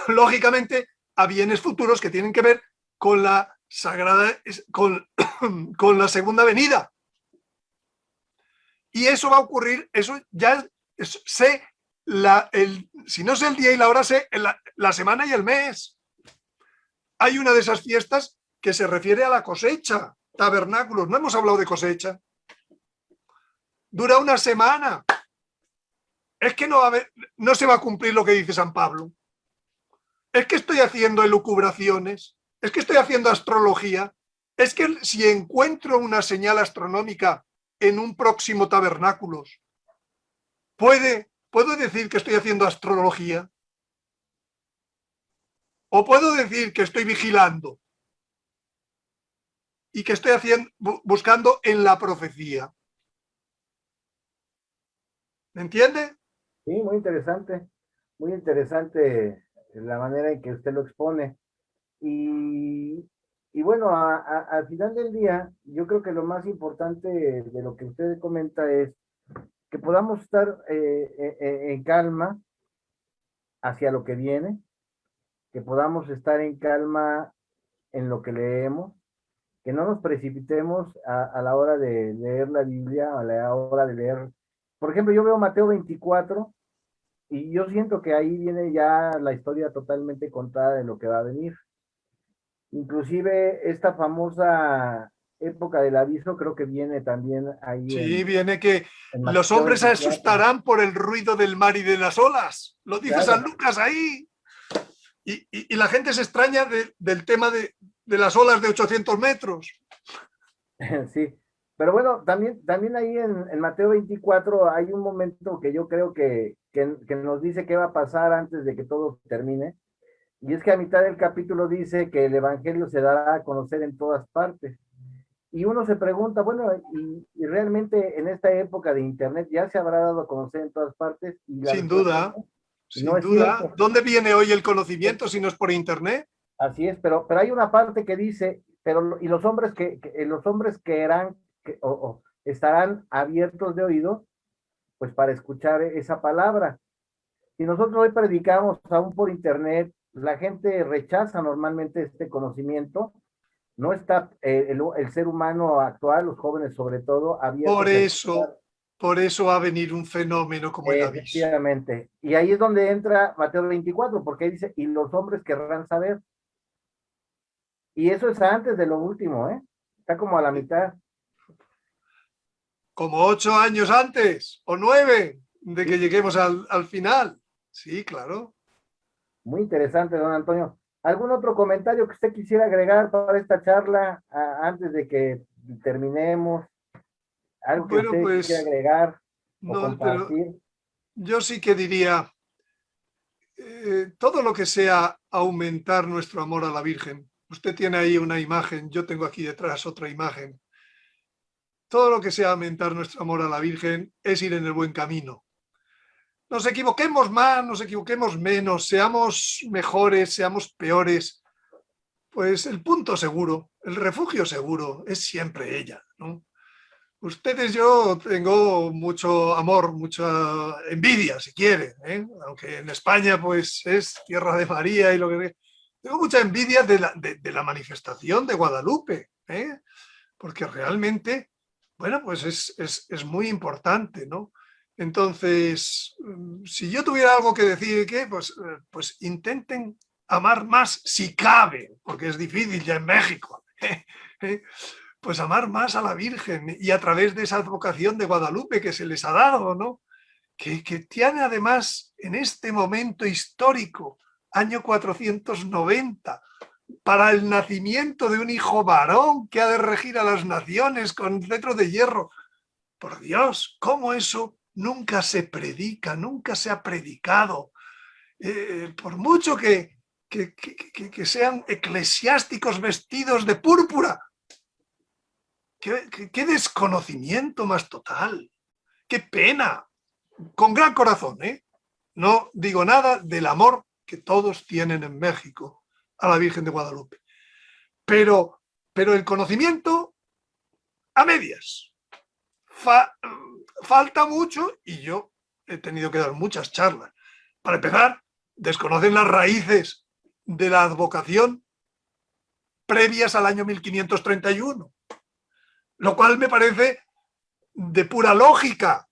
[SPEAKER 2] Lógicamente, a bienes futuros que tienen que ver con la sagrada, con la segunda venida. Y eso va a ocurrir, eso ya sé, si no sé el día y la hora, sé la semana y el mes. Hay una de esas fiestas que se refiere a la cosecha, tabernáculos. No hemos hablado de cosecha. Dura una semana. Es que no se va a cumplir lo que dice San Pablo. Es que estoy haciendo elucubraciones. Es que estoy haciendo astrología. Es que si encuentro una señal astronómica en un próximo tabernáculos, ¿puedo decir que estoy haciendo astrología? ¿O puedo decir que estoy vigilando? Y que estoy buscando en la profecía. ¿Me entiende?
[SPEAKER 1] Sí, muy interesante la manera en que usted lo expone. Y, y bueno, al final del día, yo creo que lo más importante de lo que usted comenta es que podamos estar en calma hacia lo que viene, que podamos estar en calma en lo que leemos, que no nos precipitemos a la hora de leer la Biblia, a la hora de leer. Por ejemplo, yo veo Mateo 24 y yo siento que ahí viene ya la historia totalmente contada de lo que va a venir. Inclusive esta famosa época del aviso creo que viene también ahí
[SPEAKER 2] Sí, viene que
[SPEAKER 1] en
[SPEAKER 2] los
[SPEAKER 1] Mateo
[SPEAKER 2] hombres se
[SPEAKER 1] 24.
[SPEAKER 2] asustarán por el ruido del mar y de las olas. Lo dice San
[SPEAKER 1] Claro,
[SPEAKER 2] Lucas ahí. Y la gente se extraña del tema de las olas de 800 metros.
[SPEAKER 1] sí. Pero bueno, también ahí en Mateo 24 hay un momento que yo creo que nos dice qué va a pasar antes de que todo termine. Y es que a mitad del capítulo dice que el evangelio se dará a conocer en todas partes. Y uno se pregunta, bueno, y realmente en esta época de internet ya se habrá dado a conocer en todas partes, y la
[SPEAKER 2] Sin
[SPEAKER 1] respuesta es
[SPEAKER 2] duda,
[SPEAKER 1] no, y no
[SPEAKER 2] sin
[SPEAKER 1] es
[SPEAKER 2] duda.
[SPEAKER 1] cierto.
[SPEAKER 2] ¿Dónde viene hoy el conocimiento si no es por internet?
[SPEAKER 1] Así es, pero hay una parte que dice, y los hombres los hombres que eran o estarán abiertos de oído, pues para escuchar esa palabra. Si nosotros hoy predicamos aún por internet, la gente rechaza normalmente este conocimiento. No está el ser humano actual, los jóvenes sobre todo,
[SPEAKER 2] Por
[SPEAKER 1] abiertos a
[SPEAKER 2] eso,
[SPEAKER 1] escuchar.
[SPEAKER 2] por eso va a venir un fenómeno como el aviso.
[SPEAKER 1] Efectivamente. Y ahí es donde entra Mateo 24, porque dice, y los hombres querrán saber. Y eso es antes de lo último, ¿eh? Está como a la mitad.
[SPEAKER 2] Como 8 años antes, o 9, de que lleguemos al final. Sí, claro.
[SPEAKER 1] Muy interesante, don Antonio. ¿Algún otro comentario que usted quisiera agregar para esta charla antes de que terminemos? ¿Algo que
[SPEAKER 2] Bueno,
[SPEAKER 1] usted quisiera
[SPEAKER 2] pues
[SPEAKER 1] agregar o
[SPEAKER 2] no, pero
[SPEAKER 1] compartir?
[SPEAKER 2] yo sí que diría, todo lo que sea aumentar nuestro amor a la Virgen. Usted tiene ahí una imagen, yo tengo aquí detrás otra imagen. Todo lo que sea aumentar nuestro amor a la Virgen es ir en el buen camino. Nos equivoquemos más, nos equivoquemos menos, seamos mejores, seamos peores, pues el punto seguro, el refugio seguro es siempre ella, ¿no? Ustedes, yo tengo mucho amor, mucha envidia, si quieren, ¿eh? Aunque en España pues es tierra de María y lo que... Tengo mucha envidia de la manifestación de Guadalupe, ¿eh? Porque realmente, bueno, pues es muy importante, ¿no? Entonces, si yo tuviera algo que decir, ¿qué? Pues intenten amar más si cabe, porque es difícil ya en México, ¿eh? Pues amar más a la Virgen y a través de esa advocación de Guadalupe que se les ha dado, ¿no? Que tiene además en este momento histórico, año 490, para el nacimiento de un hijo varón que ha de regir a las naciones con cetro de hierro. Por Dios, ¿cómo eso nunca se predica, nunca se ha predicado? Por mucho que sean eclesiásticos vestidos de púrpura. Qué desconocimiento más total. Qué pena. Con gran corazón, ¿eh? No digo nada del amor que todos tienen en México a la Virgen de Guadalupe. Pero el conocimiento a medias. Falta mucho y yo he tenido que dar muchas charlas. Para empezar, desconocen las raíces de la advocación previas al año 1531, lo cual me parece de pura lógica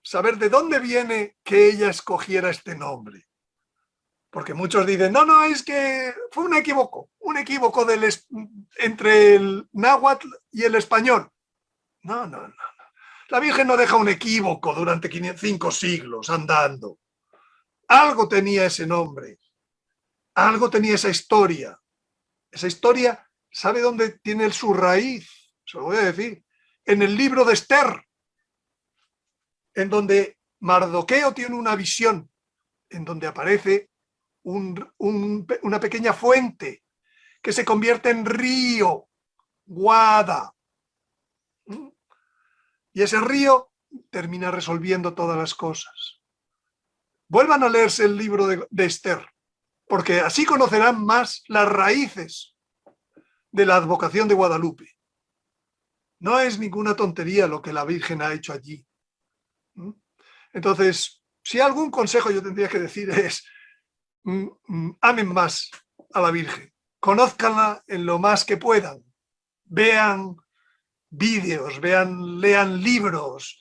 [SPEAKER 2] saber de dónde viene que ella escogiera este nombre. Porque muchos dicen, no, es que fue un equívoco entre el náhuatl y el español. No. La Virgen no deja un equívoco durante 5 siglos andando. Algo tenía ese nombre, algo tenía esa historia. Esa historia, ¿sabe dónde tiene su raíz? Se lo voy a decir. En el libro de Esther, en donde Mardoqueo tiene una visión, en donde aparece una pequeña fuente que se convierte en río, Guada. Y ese río termina resolviendo todas las cosas. Vuelvan a leerse el libro de Esther, porque así conocerán más las raíces de la advocación de Guadalupe. No es ninguna tontería lo que la Virgen ha hecho allí. Entonces, si algún consejo yo tendría que decir es, amen más a la Virgen, conózcanla en lo más que puedan, vean vídeos, lean libros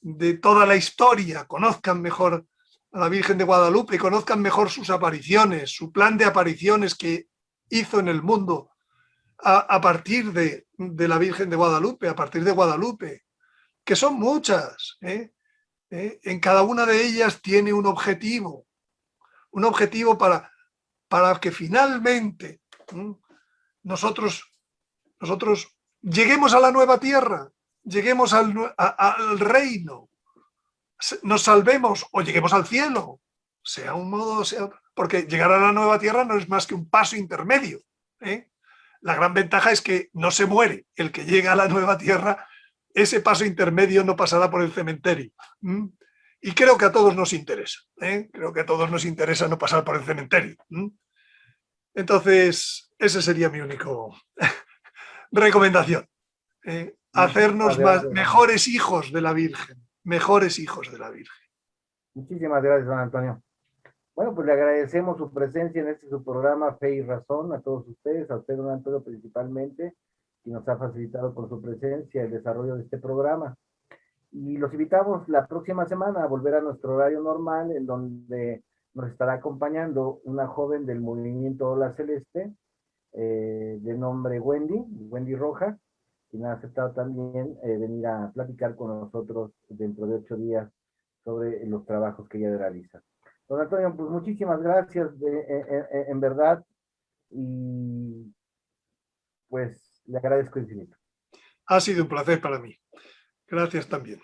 [SPEAKER 2] de toda la historia, conozcan mejor a la Virgen de Guadalupe, conozcan mejor sus apariciones, su plan de apariciones que hizo en el mundo a partir de la Virgen de Guadalupe, a partir de Guadalupe, que son muchas, ¿eh? En cada una de ellas tiene un objetivo para que finalmente nosotros lleguemos a la nueva tierra, lleguemos al reino, nos salvemos o lleguemos al cielo, sea un modo, sea otro, porque llegar a la nueva tierra no es más que un paso intermedio, ¿eh? La gran ventaja es que no se muere el que llega a la nueva tierra, ese paso intermedio no pasará por el cementerio. Y creo que a todos nos interesa, ¿eh? Creo que a todos nos interesa no pasar por el cementerio. Entonces, ese sería mi único recomendación. Hacernos
[SPEAKER 1] Gracias,
[SPEAKER 2] mejores hijos de la Virgen, mejores hijos de la Virgen.
[SPEAKER 1] muchísimas gracias, don Antonio. Bueno, pues le agradecemos su presencia en este su programa Fe y Razón a todos ustedes, a usted, don Antonio, principalmente, y nos ha facilitado por su presencia el desarrollo de este programa. Y los invitamos la próxima semana a volver a nuestro horario normal, en donde nos estará acompañando una joven del movimiento Ola Celeste, de nombre Wendy Roja, quien ha aceptado también venir a platicar con nosotros dentro de 8 días sobre los trabajos que ella realiza. Don Antonio, pues muchísimas gracias en verdad, y pues le agradezco infinito.
[SPEAKER 2] Ha sido un placer para mí. Gracias también.